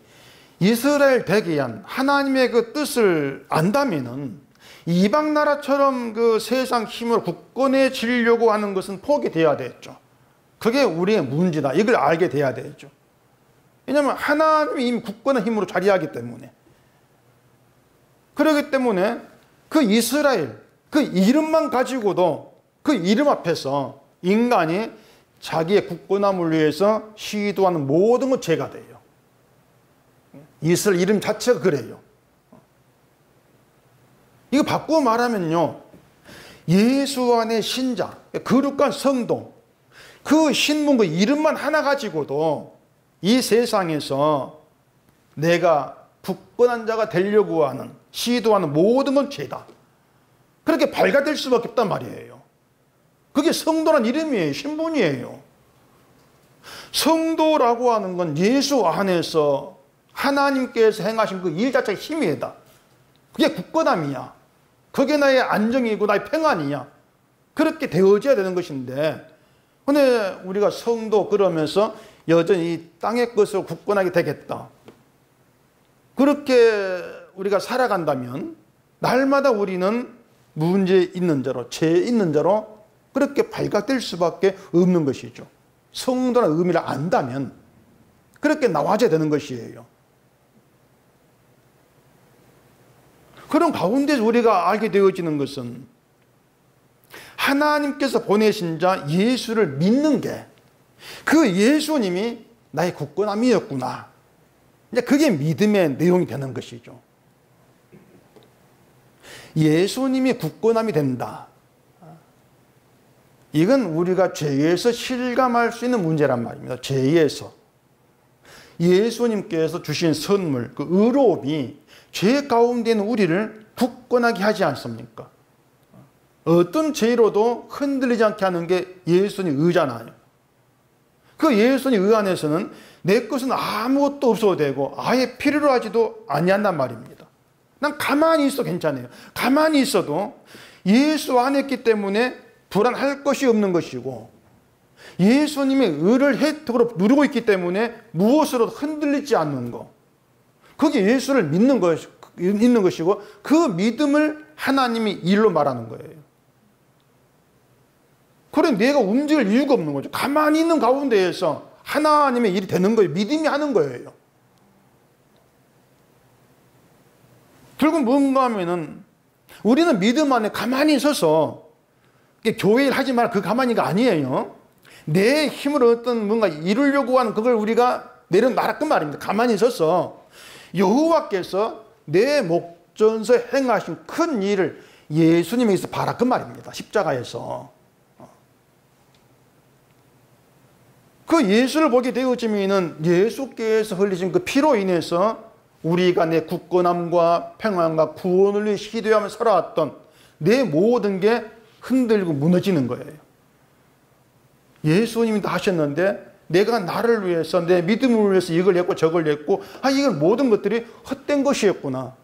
이스라엘 되게 한 하나님의 그 뜻을 안다면은 이방 나라처럼 그 세상 힘으로 굳건해지려고 하는 것은 포기돼야 되겠죠. 그게 우리의 문제다. 이걸 알게 돼야 되죠. 왜냐하면 하나님이 이미 굳건한 힘으로 자리하기 때문에. 그렇기 때문에 그 이스라엘, 그 이름만 가지고도 그 이름 앞에서 인간이 자기의 굳건함을 위해서 시도하는 모든 건 죄가 돼요. 이스라엘 이름 자체가 그래요. 이거 바꾸어 말하면요, 예수 안의 신자, 거룩한 성도, 그 신분, 그 이름만 하나 가지고도 이 세상에서 내가 굳건한 자가 되려고 하는, 시도하는 모든 건 죄다. 그렇게 발가될 수밖에 없단 말이에요. 그게 성도란 이름이에요. 신분이에요. 성도라고 하는 건 예수 안에서 하나님께서 행하신 그 일 자체의 힘이다. 그게 굳건함이야. 그게 나의 안정이고 나의 평안이야. 그렇게 되어져야 되는 것인데, 근데 우리가 성도 그러면서 여전히 땅의 것으로 굳건하게 되겠다. 그렇게 우리가 살아간다면 날마다 우리는 문제 있는 자로, 죄 있는 자로 그렇게 발각될 수밖에 없는 것이죠. 성도라는 의미를 안다면 그렇게 나와줘야 되는 것이에요. 그런 가운데서 우리가 알게 되어지는 것은 하나님께서 보내신 자 예수를 믿는 게 그 예수님이 나의 굳건함이었구나. 이제 그게 믿음의 내용이 되는 것이죠. 예수님이 굳건함이 된다. 이건 우리가 죄에서 실감할 수 있는 문제란 말입니다. 죄에서. 예수님께서 주신 선물, 그 의로움이 죄 가운데 있는 우리를 굳건하게 하지 않습니까? 어떤 죄로도 흔들리지 않게 하는 게 예수님 의잖아요. 그 예수님 의 안에서는 내 것은 아무것도 없어도 되고 아예 필요로 하지도 아니한단 말입니다. 난 가만히 있어 괜찮아요. 가만히 있어도 예수 안에 있기 때문에 불안할 것이 없는 것이고, 예수님의 의를 혜택으로 누리고 있기 때문에 무엇으로도 흔들리지 않는 것. 그게 예수를 믿는 것이고, 그 믿음을 하나님이 일로 말하는 거예요. 그래 내가 움직일 이유가 없는 거죠. 가만히 있는 가운데에서 하나님의 일이 되는 거예요. 믿음이 하는 거예요. 결국 뭔가 하면은 우리는 믿음 안에 가만히 서서 교회 일 하지 마라 그 가만히가 아니에요. 내 힘으로 어떤 뭔가 이루려고 하는 그걸 우리가 내려놔라 그 말입니다. 가만히 서서 여호와께서 내 목전서 행하신 큰 일을 예수님에게서 봐라 그 말입니다. 십자가에서. 그 예수를 보게 되어지면은 예수께서 흘리신 그 피로 인해서 우리가 내 굳건함과 평안과 구원을 위해 시도하며 살아왔던 내 모든 게 흔들리고 무너지는 거예요. 예수님이 다 하셨는데 내가 나를 위해서 내 믿음을 위해서 이걸 했고 저걸 했고 이건 모든 것들이 헛된 것이었구나.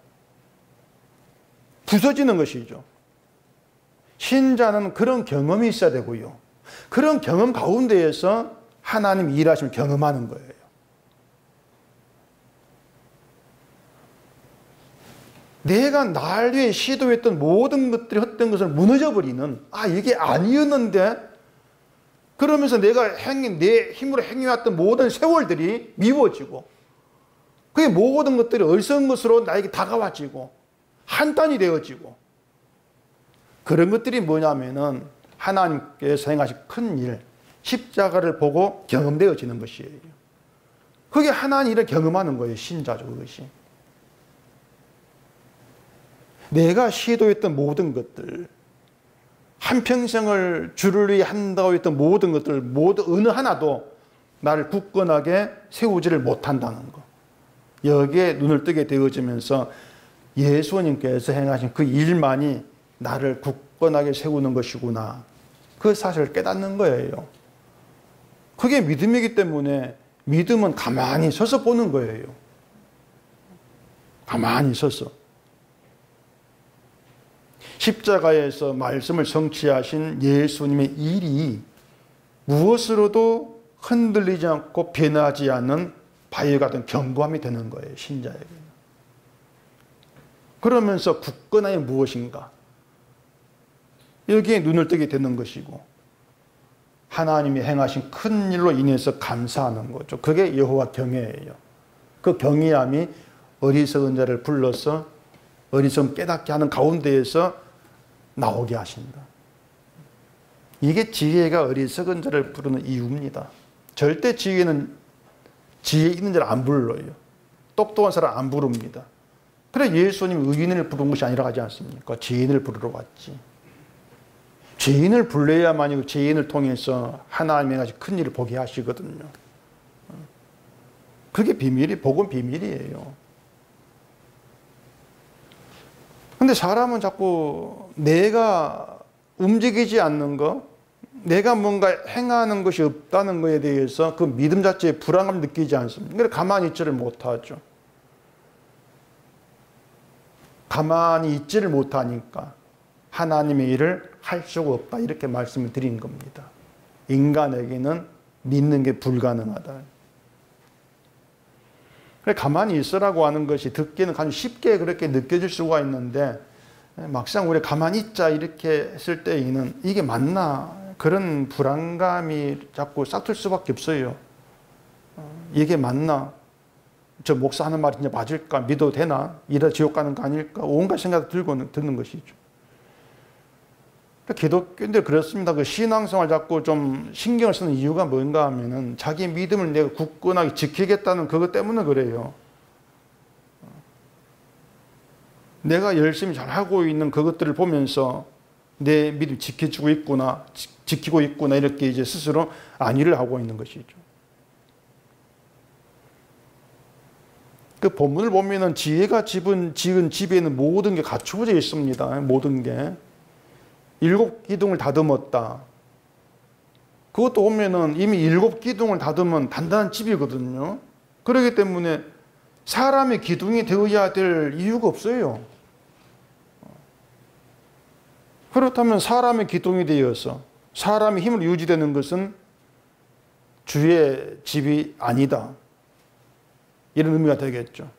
부서지는 것이죠. 신자는 그런 경험이 있어야 되고요. 그런 경험 가운데에서 하나님 일하심을 경험하는 거예요. 내가 날 위해 시도했던 모든 것들이 헛된 것을 무너져버리는, 이게 아니었는데 그러면서 내가 내 힘으로 행해왔던 모든 세월들이 미워지고 그게 모든 것들이 어리석은 것으로 나에게 다가와지고 한탄이 되어지고, 그런 것들이 뭐냐면은 하나님께서 행하신 큰 일, 십자가를 보고 경험되어지는 것이에요. 그게 하나님 일을 경험하는 거예요. 신자죠, 그것이. 내가 시도했던 모든 것들, 한평생을 주를 위해 한다고 했던 모든 것들 모두 어느 하나도 나를 굳건하게 세우지를 못한다는 거. 여기에 눈을 뜨게 되어지면서 예수님께서 행하신 그 일만이 나를 굳건하게 세우는 것이구나. 그 사실을 깨닫는 거예요. 그게 믿음이기 때문에 믿음은 가만히 서서 보는 거예요. 가만히 서서. 십자가에서 말씀을 성취하신 예수님의 일이 무엇으로도 흔들리지 않고 변하지 않는 바위 같은 견고함이 되는 거예요. 신자에게. 그러면서 굳건함이 무엇인가? 여기에 눈을 뜨게 되는 것이고 하나님이 행하신 큰 일로 인해서 감사하는 거죠. 그게 여호와 경외예요. 그 경외함이 어리석은 자를 불러서 어리석음 깨닫게 하는 가운데에서 나오게 하신다. 이게 지혜가 어리석은 자를 부르는 이유입니다. 절대 지혜는 지혜 있는 자를 안 불러요. 똑똑한 사람 안 부릅니다. 그래 예수님 의인을 부른 것이 아니라 하지 않습니까? 죄인을 부르러 왔지. 죄인을 불러야만이 죄인을 통해서 하나님의 가지 큰 일을 보게 하시거든요. 그게 비밀이 복음 비밀이에요. 근데 사람은 자꾸 내가 움직이지 않는 거, 내가 뭔가 행하는 것이 없다는 것에 대해서 그 믿음 자체에 불안감을 느끼지 않습니다. 그래서 가만히 있지를 못하죠. 가만히 있지를 못하니까 하나님의 일을 할 수가 없다 이렇게 말씀을 드린 겁니다. 인간에게는 믿는 게 불가능하다. 그래 가만히 있으라고 하는 것이 듣기는 아주 쉽게 그렇게 느껴질 수가 있는데 막상 우리 가만히 있자 이렇게 했을 때에는 이게 맞나 그런 불안감이 자꾸 싹틀 수밖에 없어요. 이게 맞나? 저 목사 하는 말이 진짜 맞을까? 믿어도 되나? 이러다 지옥 가는 거 아닐까? 온갖 생각이 드는 것이죠. 기독교인들 그렇습니다. 그 신앙생활 자꾸 좀 신경을 쓰는 이유가 뭔가 하면은 자기 믿음을 내가 굳건하게 지키겠다는 그것 때문에 그래요. 내가 열심히 잘하고 있는 그것들을 보면서 내 믿음 지켜주고 있구나, 지키고 있구나 이렇게 이제 스스로 안위를 하고 있는 것이죠. 그 본문을 보면은 지혜가 지은 집에는 모든 게 갖추어져 있습니다. 모든 게. 7 기둥을 다듬었다. 그것도 보면은 이미 7 기둥을 다듬은 단단한 집이거든요. 그렇기 때문에 사람의 기둥이 되어야 될 이유가 없어요. 그렇다면 사람의 기둥이 되어서 사람의 힘으로 유지되는 것은 주의 집이 아니다. 이런 의미가 되겠죠.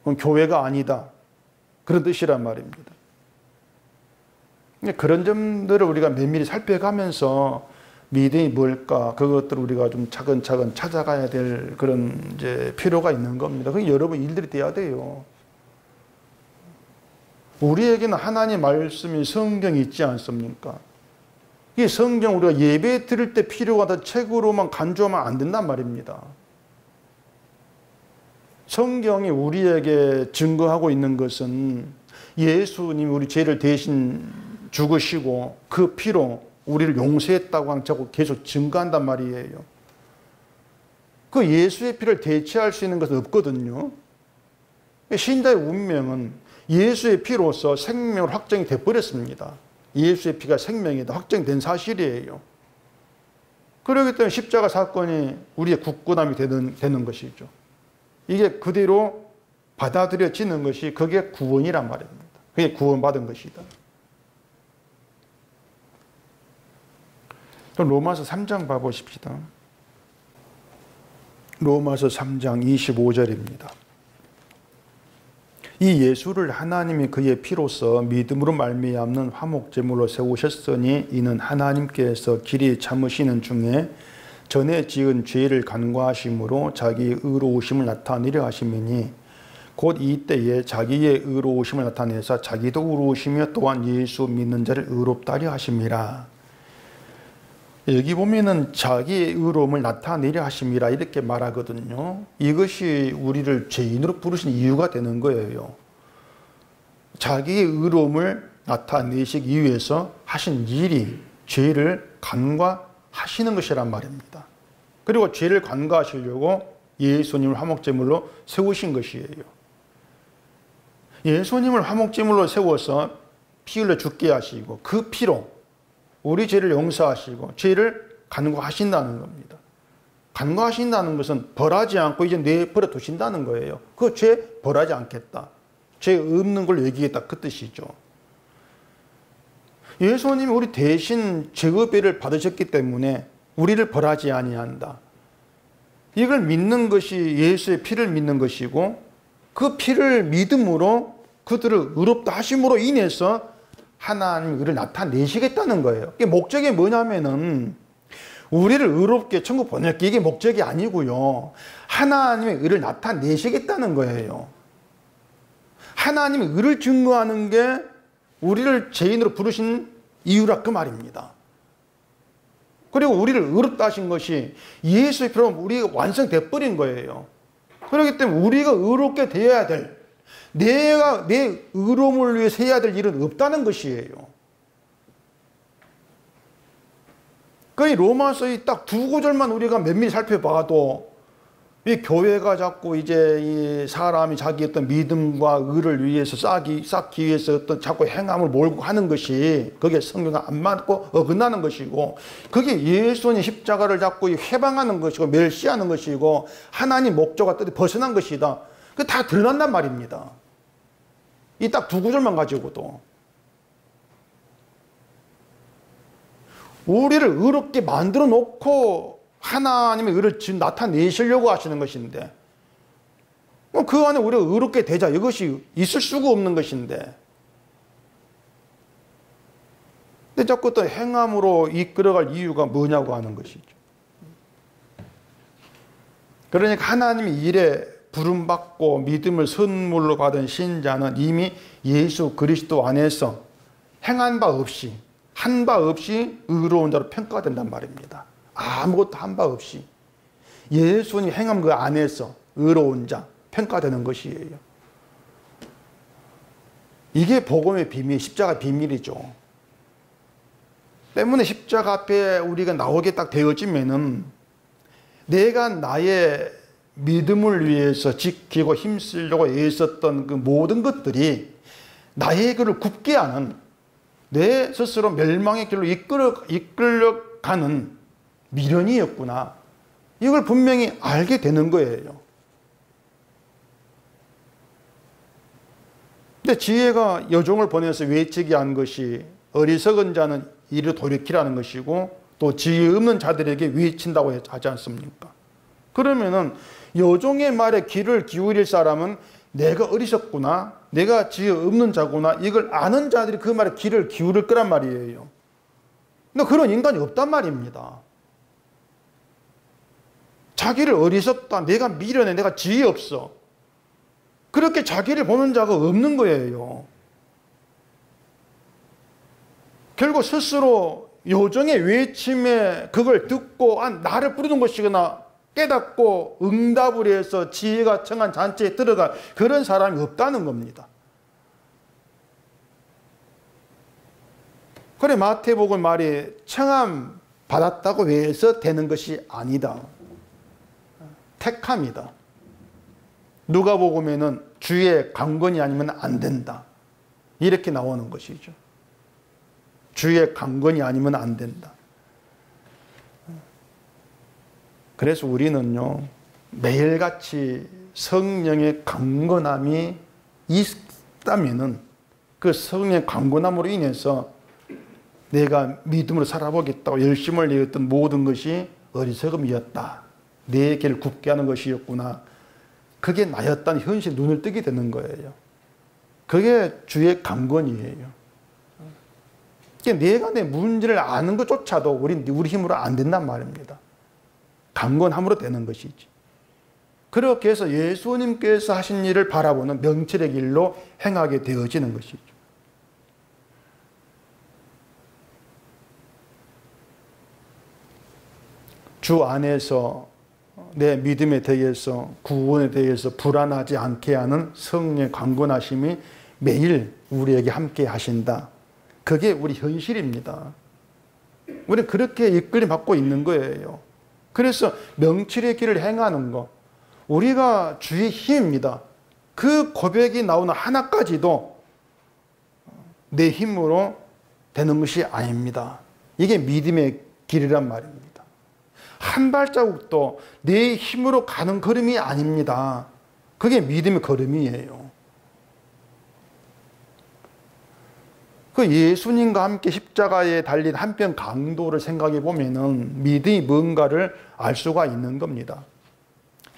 그건 교회가 아니다. 그런 뜻이란 말입니다. 그런 점들을 우리가 면밀히 살펴가면서 믿음이 뭘까 그것들을 우리가 좀 차근차근 찾아가야 될 그런 이제 필요가 있는 겁니다. 그게 여러분 일들이 돼야 돼요. 우리에게는 하나님의 말씀이 성경이 있지 않습니까? 이 성경 우리가 예배 드릴 때 필요하다 책으로만 간주하면 안 된단 말입니다. 성경이 우리에게 증거하고 있는 것은 예수님이 우리 죄를 대신 죽으시고 그 피로 우리를 용서했다고 하는 자고 계속 증거한단 말이에요. 그 예수의 피를 대체할 수 있는 것은 없거든요. 신자의 운명은 예수의 피로서 생명으로 확정이 되어버렸습니다. 예수의 피가 생명이다 확정된 사실이에요. 그렇기 때문에 십자가 사건이 우리의 굳건함이 되는 것이죠. 이게 그대로 받아들여지는 것이 그게 구원이란 말입니다. 그게 구원받은 것이다. 그럼 로마서 3장 봐보십시다. 로마서 3장 25절입니다. 이 예수를 하나님이 그의 피로써 믿음으로 말미암는 화목제물로 세우셨으니 이는 하나님께서 길이 참으시는 중에 전에 지은 죄를 간과하심으로 자기의 의로우심을 나타내려 하심이니 곧 이때에 자기의 의로우심을 나타내사 자기도 의로우시며 또한 예수 믿는 자를 의롭다 하려 하심이라. 여기 보면은 자기의 의로움을 나타내려 하심이라 이렇게 말하거든요. 이것이 우리를 죄인으로 부르신 이유가 되는 거예요. 자기의 의로움을 나타내시기 위해서 하신 일이 죄를 간과하시는 것이란 말입니다. 그리고 죄를 간과하시려고 예수님을 화목제물로 세우신 것이에요. 예수님을 화목제물로 세워서 피 흘려 죽게 하시고 그 피로 우리 죄를 용서하시고 죄를 간과하신다는 겁니다. 간과하신다는 것은 벌하지 않고 이제 내버려 두신다는 거예요. 그 죄 벌하지 않겠다. 죄 없는 걸 얘기했다. 그 뜻이죠. 예수님이 우리 대신 죄의배를 받으셨기 때문에 우리를 벌하지 아니한다. 이걸 믿는 것이 예수의 피를 믿는 것이고 그 피를 믿음으로 그들을 의롭다 하심으로 인해서 하나님의 의를 나타내시겠다는 거예요. 이게 목적이 뭐냐면은 우리를 의롭게 천국 보낼게 이게 목적이 아니고요. 하나님의 의를 나타내시겠다는 거예요. 하나님의 의를 증거하는 게 우리를 죄인으로 부르신 이유라 그 말입니다. 그리고 우리를 의롭다 하신 것이 예수의 피로 우리가 완성돼 버린 거예요. 그렇기 때문에 우리가 의롭게 되어야 될, 내가 내 의로움을 위해서 해야 될 일은 없다는 것이에요. 그 로마서의 딱 두 구절만 우리가 면밀히 살펴봐도 이 교회가 자꾸 이제 이 사람이 자기 어떤 믿음과 의를 위해서 쌓기 위해서 어떤 자꾸 행함을 몰고 하는 것이 그게 성경과 안 맞고 어긋나는 것이고 그게 예수님 십자가를 자꾸 회방하는 것이고 멸시하는 것이고 하나님 목적과 뜻이 벗어난 것이다. 그 다 드러난단 말입니다. 이 딱 두 구절만 가지고도. 우리를 의롭게 만들어 놓고 하나님의 의를 지금 나타내시려고 하시는 것인데 그 안에 우리가 의롭게 되자 이것이 있을 수가 없는 것인데 근데 자꾸 또 행함으로 이끌어갈 이유가 뭐냐고 하는 것이죠. 그러니까 하나님의 일에 부름받고 믿음을 선물로 받은 신자는 이미 예수 그리스도 안에서 행한 바 없이 한 바 없이 의로운 자로 평가된단 말입니다. 아무것도 한 바 없이 예수님 행함 그 안에서 의로운 자 평가되는 것이에요. 이게 복음의 비밀, 십자가 비밀이죠. 때문에 십자가 앞에 우리가 나오게 딱 되어지면은 내가 나의 믿음을 위해서 지키고 힘쓰려고 애썼던 그 모든 것들이 나의 길을 굽게 하는 내 스스로 멸망의 길로 이끌려가는 미련이었구나. 이걸 분명히 알게 되는 거예요. 근데 지혜가 여종을 보내서 외치게 한 것이 어리석은 자는 이를 돌이키라는 것이고 또 지혜 없는 자들에게 외친다고 하지 않습니까? 그러면은 여종의 말에 귀를 기울일 사람은 내가 어리석구나, 내가 지혜 없는 자구나 이걸 아는 자들이 그 말에 귀를 기울일 거란 말이에요. 근데 그런 인간이 없단 말입니다. 자기를 어리석다, 내가 미련해, 내가 지혜 없어. 그렇게 자기를 보는 자가 없는 거예요. 결국 스스로 요정의 외침에 그걸 듣고 나를 부르는 것이거나 깨닫고 응답을 해서 지혜가 청한 잔치에 들어갈 그런 사람이 없다는 겁니다. 그래 마태복음 말이 청함 받았다고 해서 되는 것이 아니다. 택함이다. 누가복음에는 주의 강권이 아니면 안 된다. 이렇게 나오는 것이죠. 주의 강권이 아니면 안 된다. 그래서 우리는요, 매일같이 성령의 강건함이 있다면은 그 성령의 강건함으로 인해서 내가 믿음으로 살아보겠다고 열심을 내었던 모든 것이 어리석음이었다. 내 길을 굽게 하는 것이었구나. 그게 나였다는 현실 눈을 뜨게 되는 거예요. 그게 주의 강건이에요. 그러니까 내가 내 문제를 아는 것조차도 우리 힘으로 안 된단 말입니다. 강건함으로 되는 것이지. 그렇게 해서 예수님께서 하신 일을 바라보는 명철의 길로 행하게 되어지는 것이죠. 주 안에서 내 믿음에 대해서 구원에 대해서 불안하지 않게 하는 성령의 강건하심이 매일 우리에게 함께 하신다. 그게 우리 현실입니다. 우리는 그렇게 이끌림 받고 있는 거예요. 그래서 명철의 길을 행하는 것, 우리가 주의 힘입니다. 그 고백이 나오는 하나까지도 내 힘으로 되는 것이 아닙니다. 이게 믿음의 길이란 말입니다. 한 발자국도 내 힘으로 가는 걸음이 아닙니다. 그게 믿음의 걸음이에요. 그 예수님과 함께 십자가에 달린 한편 강도를 생각해 보면은 믿음이 뭔가를 알 수가 있는 겁니다.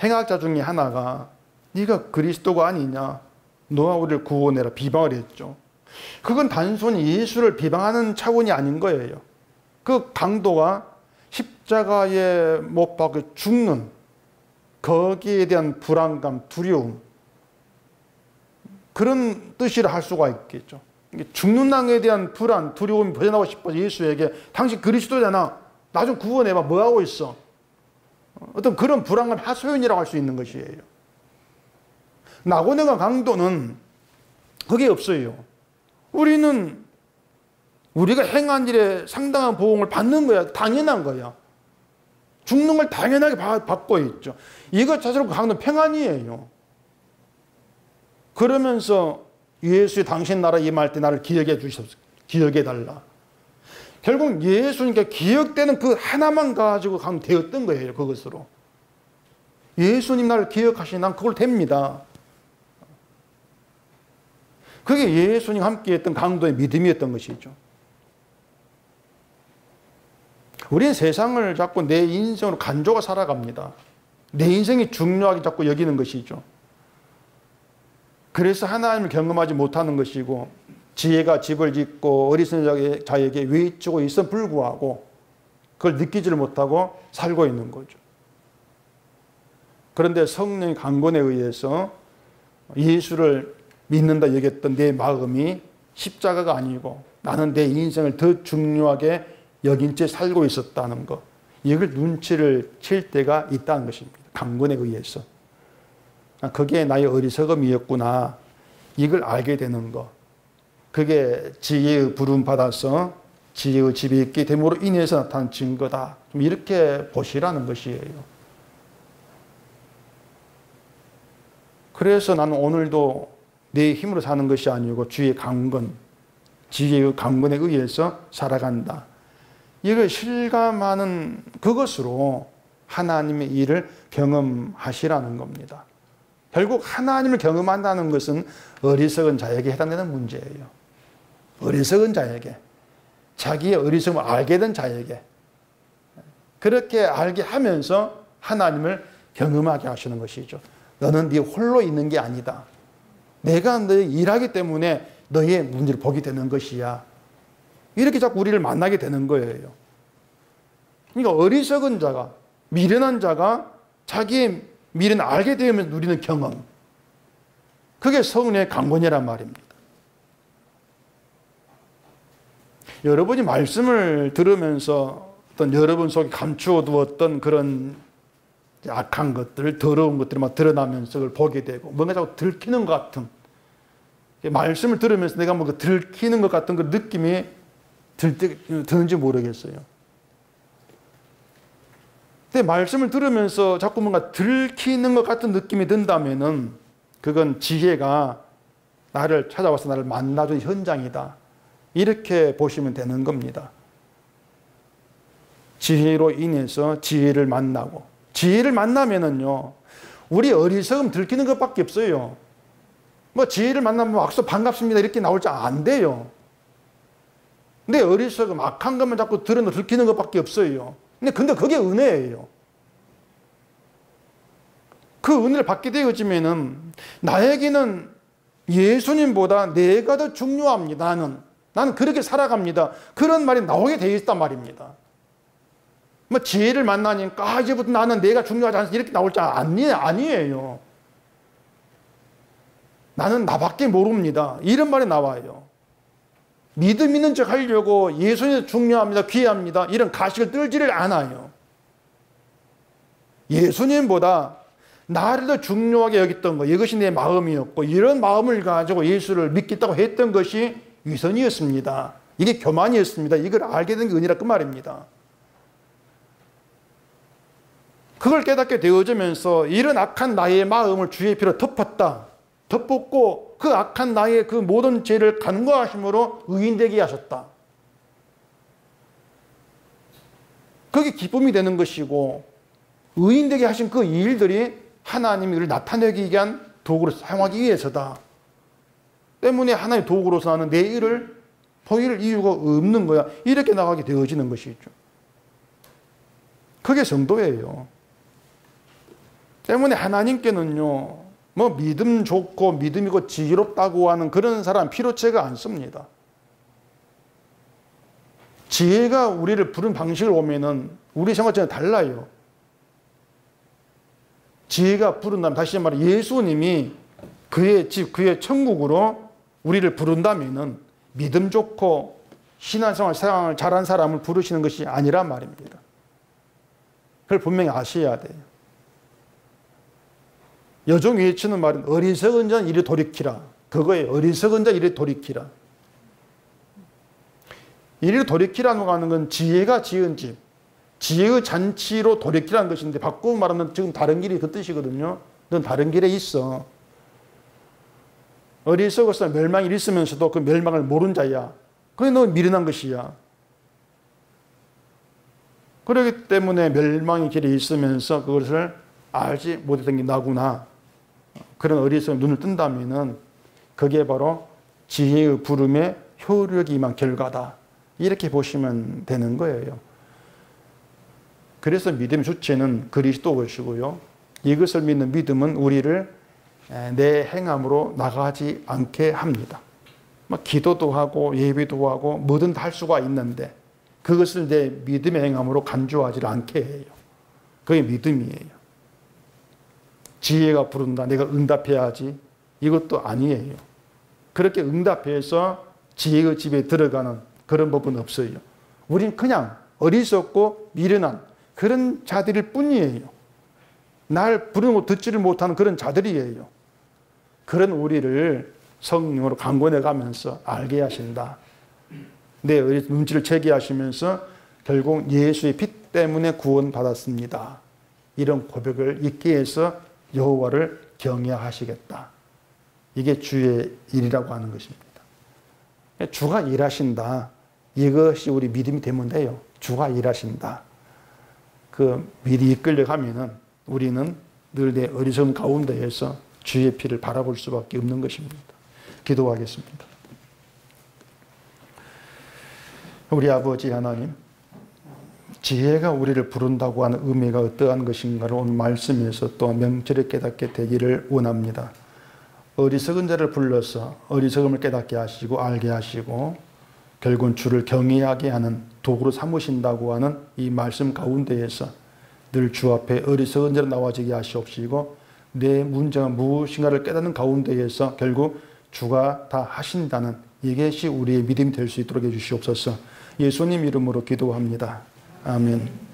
행악자 중에 하나가 네가 그리스도가 아니냐, 너가 우리를 구원해라 비방을 했죠. 그건 단순히 예수를 비방하는 차원이 아닌 거예요. 그 강도가 십자가에 못 박혀 죽는 거기에 대한 불안감, 두려움, 그런 뜻이라 할 수가 있겠죠. 죽는 낭에 대한 불안, 두려움이 벗어나고 싶어서 예수에게 당신 그리스도잖아, 나 좀 구원해봐, 뭐하고 있어? 어떤 그런 불안감 하소연이라고 할 수 있는 것이에요. 나고네가 강도는 그게 없어요. 우리는 우리가 행한 일에 상당한 보응을 받는 거야. 당연한 거야. 죽는 걸 당연하게 받고 있죠. 이것 자체로 강도는 평안이에요. 그러면서 예수의 당신 나라 임할 때 나를 기억해 주시옵소서. 기억해 달라. 결국 예수님께 기억되는 그 하나만 가지고 되었던 거예요. 그것으로. 예수님 나를 기억하시니 난 그걸 됩니다. 그게 예수님 함께 했던 강도의 믿음이었던 것이죠. 우리는 세상을 자꾸 내 인생으로 간주가 살아갑니다. 내 인생이 중요하게 자꾸 여기는 것이죠. 그래서 하나님을 경험하지 못하는 것이고, 지혜가 집을 짓고 어리석은 자에게 외치고 있음 불구하고 그걸 느끼지를 못하고 살고 있는 거죠. 그런데 성령의 강권에 의해서 예수를 믿는다 여겼던 내 마음이 십자가가 아니고 나는 내 인생을 더 중요하게 여긴 채 살고 있었다는 것, 이걸 눈치를 챌 때가 있다는 것입니다. 강권에 의해서. 그게 나의 어리석음이었구나, 이걸 알게 되는 것, 그게 지혜의 부름 받아서 지혜의 집에 있게 됨으로 인해서 나타난 증거다, 좀 이렇게 보시라는 것이에요. 그래서 나는 오늘도 내 힘으로 사는 것이 아니고 주의 강권, 지혜의 강권에 의해서 살아간다, 이걸 실감하는 그것으로 하나님의 일을 경험하시라는 겁니다. 결국 하나님을 경험한다는 것은 어리석은 자에게 해당되는 문제예요. 어리석은 자에게, 자기의 어리석음을 알게 된 자에게 그렇게 알게 하면서 하나님을 경험하게 하시는 것이죠. 너는 네 홀로 있는 게 아니다. 내가 너의 일하기 때문에 너의 문제를 보게 되는 것이야. 이렇게 자꾸 우리를 만나게 되는 거예요. 그러니까 어리석은 자가, 미련한 자가 자기의 미련을 알게 되면 누리는 경험, 그게 성령의 강권이란 말입니다. 여러분이 말씀을 들으면서 어떤 여러분 속에 감추어 두었던 그런 악한 것들, 더러운 것들이 막 드러나면서 그걸 보게 되고 뭔가 자꾸 들키는 것 같은, 말씀을 들으면서 내가 뭔가 들키는 것 같은 그 느낌이 드는지 모르겠어요. 근데 말씀을 들으면서 자꾸 뭔가 들키는 것 같은 느낌이 든다면은 그건 지혜가 나를 찾아와서 나를 만나준 현장이다, 이렇게 보시면 되는 겁니다. 지혜로 인해서 지혜를 만나고, 지혜를 만나면은요, 우리 어리석음 들키는 것밖에 없어요. 뭐 지혜를 만나면 악수 반갑습니다 이렇게 나올 줄 안 돼요. 근데 어리석음, 악한 것만 자꾸 들키는 것밖에 없어요. 근데 그게 은혜예요. 그 은혜를 받게 되어지면은 나에게는 예수님보다 내가 더 중요합니다. 나는 그렇게 살아갑니다. 그런 말이 나오게 되어 있단 말입니다. 뭐 지혜를 만나니까 이제부터 나는 내가 중요하지 않아서 이렇게 나올 줄 아니에요. 나는 나밖에 모릅니다, 이런 말이 나와요. 믿음 있는 척 하려고 예수님이 중요합니다, 귀합니다, 이런 가식을 떨지를 않아요. 예수님보다 나를 더 중요하게 여겼던 것, 이것이 내 마음이었고, 이런 마음을 가지고 예수를 믿겠다고 했던 것이 위선이었습니다. 이게 교만이었습니다. 이걸 알게 된 게 은혜라 그 말입니다. 그걸 깨닫게 되어지면서 이런 악한 나의 마음을 주의 피로 덮었고 그 악한 나의 그 모든 죄를 간과하심으로 의인되게 하셨다. 그게 기쁨이 되는 것이고, 의인되게 하신 그 일들이 하나님이 이를 나타내기 위한 도구로 사용하기 위해서다. 때문에 하나의 도구로서 나는 내 일을 보일 이유가 없는 거야. 이렇게 나가게 되어지는 것이죠. 그게 성도예요. 때문에 하나님께는요, 뭐 믿음 좋고 믿음이고 지혜롭다고 하는 그런 사람 필요치가 않습니다. 지혜가 우리를 부른 방식을 보면은 우리 생활처럼 달라요. 지혜가 부른다면, 다시 말해 예수님이 그의 집, 그의 천국으로 우리를 부른다면은 믿음 좋고 신앙생활 잘한 사람을 부르시는 것이 아니란 말입니다. 그걸 분명히 아셔야 돼요. 여종 외치는 말은 어리석은 자는 이리 돌이키라. 그거예요. 어리석은 자 이리 돌이키라. 이리 돌이키라는 건 지혜가 지은 집, 지혜의 잔치로 돌이키라는 것인데, 바꾸고 말하면 지금 다른 길이 그 뜻이거든요. 넌 다른 길에 있어. 어리석어서 멸망이 있으면서도 그 멸망을 모른 자야. 그게 너 미련한 것이야. 그렇기 때문에 멸망의 길에 있으면서 그것을 알지 못했던 게 나구나. 그런 어리석은 눈을 뜬다면은 그게 바로 지혜의 부름에 효력이 임한 결과다. 이렇게 보시면 되는 거예요. 그래서 믿음의 주체는 그리스도이시고요. 이것을 믿는 믿음은 우리를 내 행함으로 나가지 않게 합니다. 기도도 하고 예배도 하고 뭐든 다 할 수가 있는데 그것을 내 믿음의 행함으로 간주하지 않게 해요. 그게 믿음이에요. 지혜가 부른다, 내가 응답해야지, 이것도 아니에요. 그렇게 응답해서 지혜의 집에 들어가는 그런 법은 없어요. 우린 그냥 어리석고 미련한 그런 자들일 뿐이에요. 날 부르는 거 듣지를 못하는 그런 자들이에요. 그런 우리를 성령으로 강권해 가면서 알게 하신다. 내 눈치를 채게 하시면서 결국 예수의 피 때문에 구원받았습니다. 이런 고백을 있게 해서 여호와를 경외하시겠다. 이게 주의 일이라고 하는 것입니다. 주가 일하신다. 이것이 우리 믿음이 되면 돼요. 주가 일하신다. 그 미리 이끌려가면은 우리는 늘 내 어리석은 가운데에서 주의 피를 바라볼 수밖에 없는 것입니다. 기도하겠습니다. 우리 아버지 하나님, 지혜가 우리를 부른다고 하는 의미가 어떠한 것인가를 오늘 말씀에서 또 명철에 깨닫게 되기를 원합니다. 어리석은 자를 불러서 어리석음을 깨닫게 하시고 알게 하시고 결국은 주를 경외하게 하는 도구로 삼으신다고 하는 이 말씀 가운데에서 늘 주 앞에 어리석은 자로 나와지게 하시옵시고 내 문제가 무엇인가를 깨닫는 가운데에서 결국 주가 다 하신다는 이것이 우리의 믿음이 될 수 있도록 해주시옵소서. 예수님 이름으로 기도합니다. 아멘.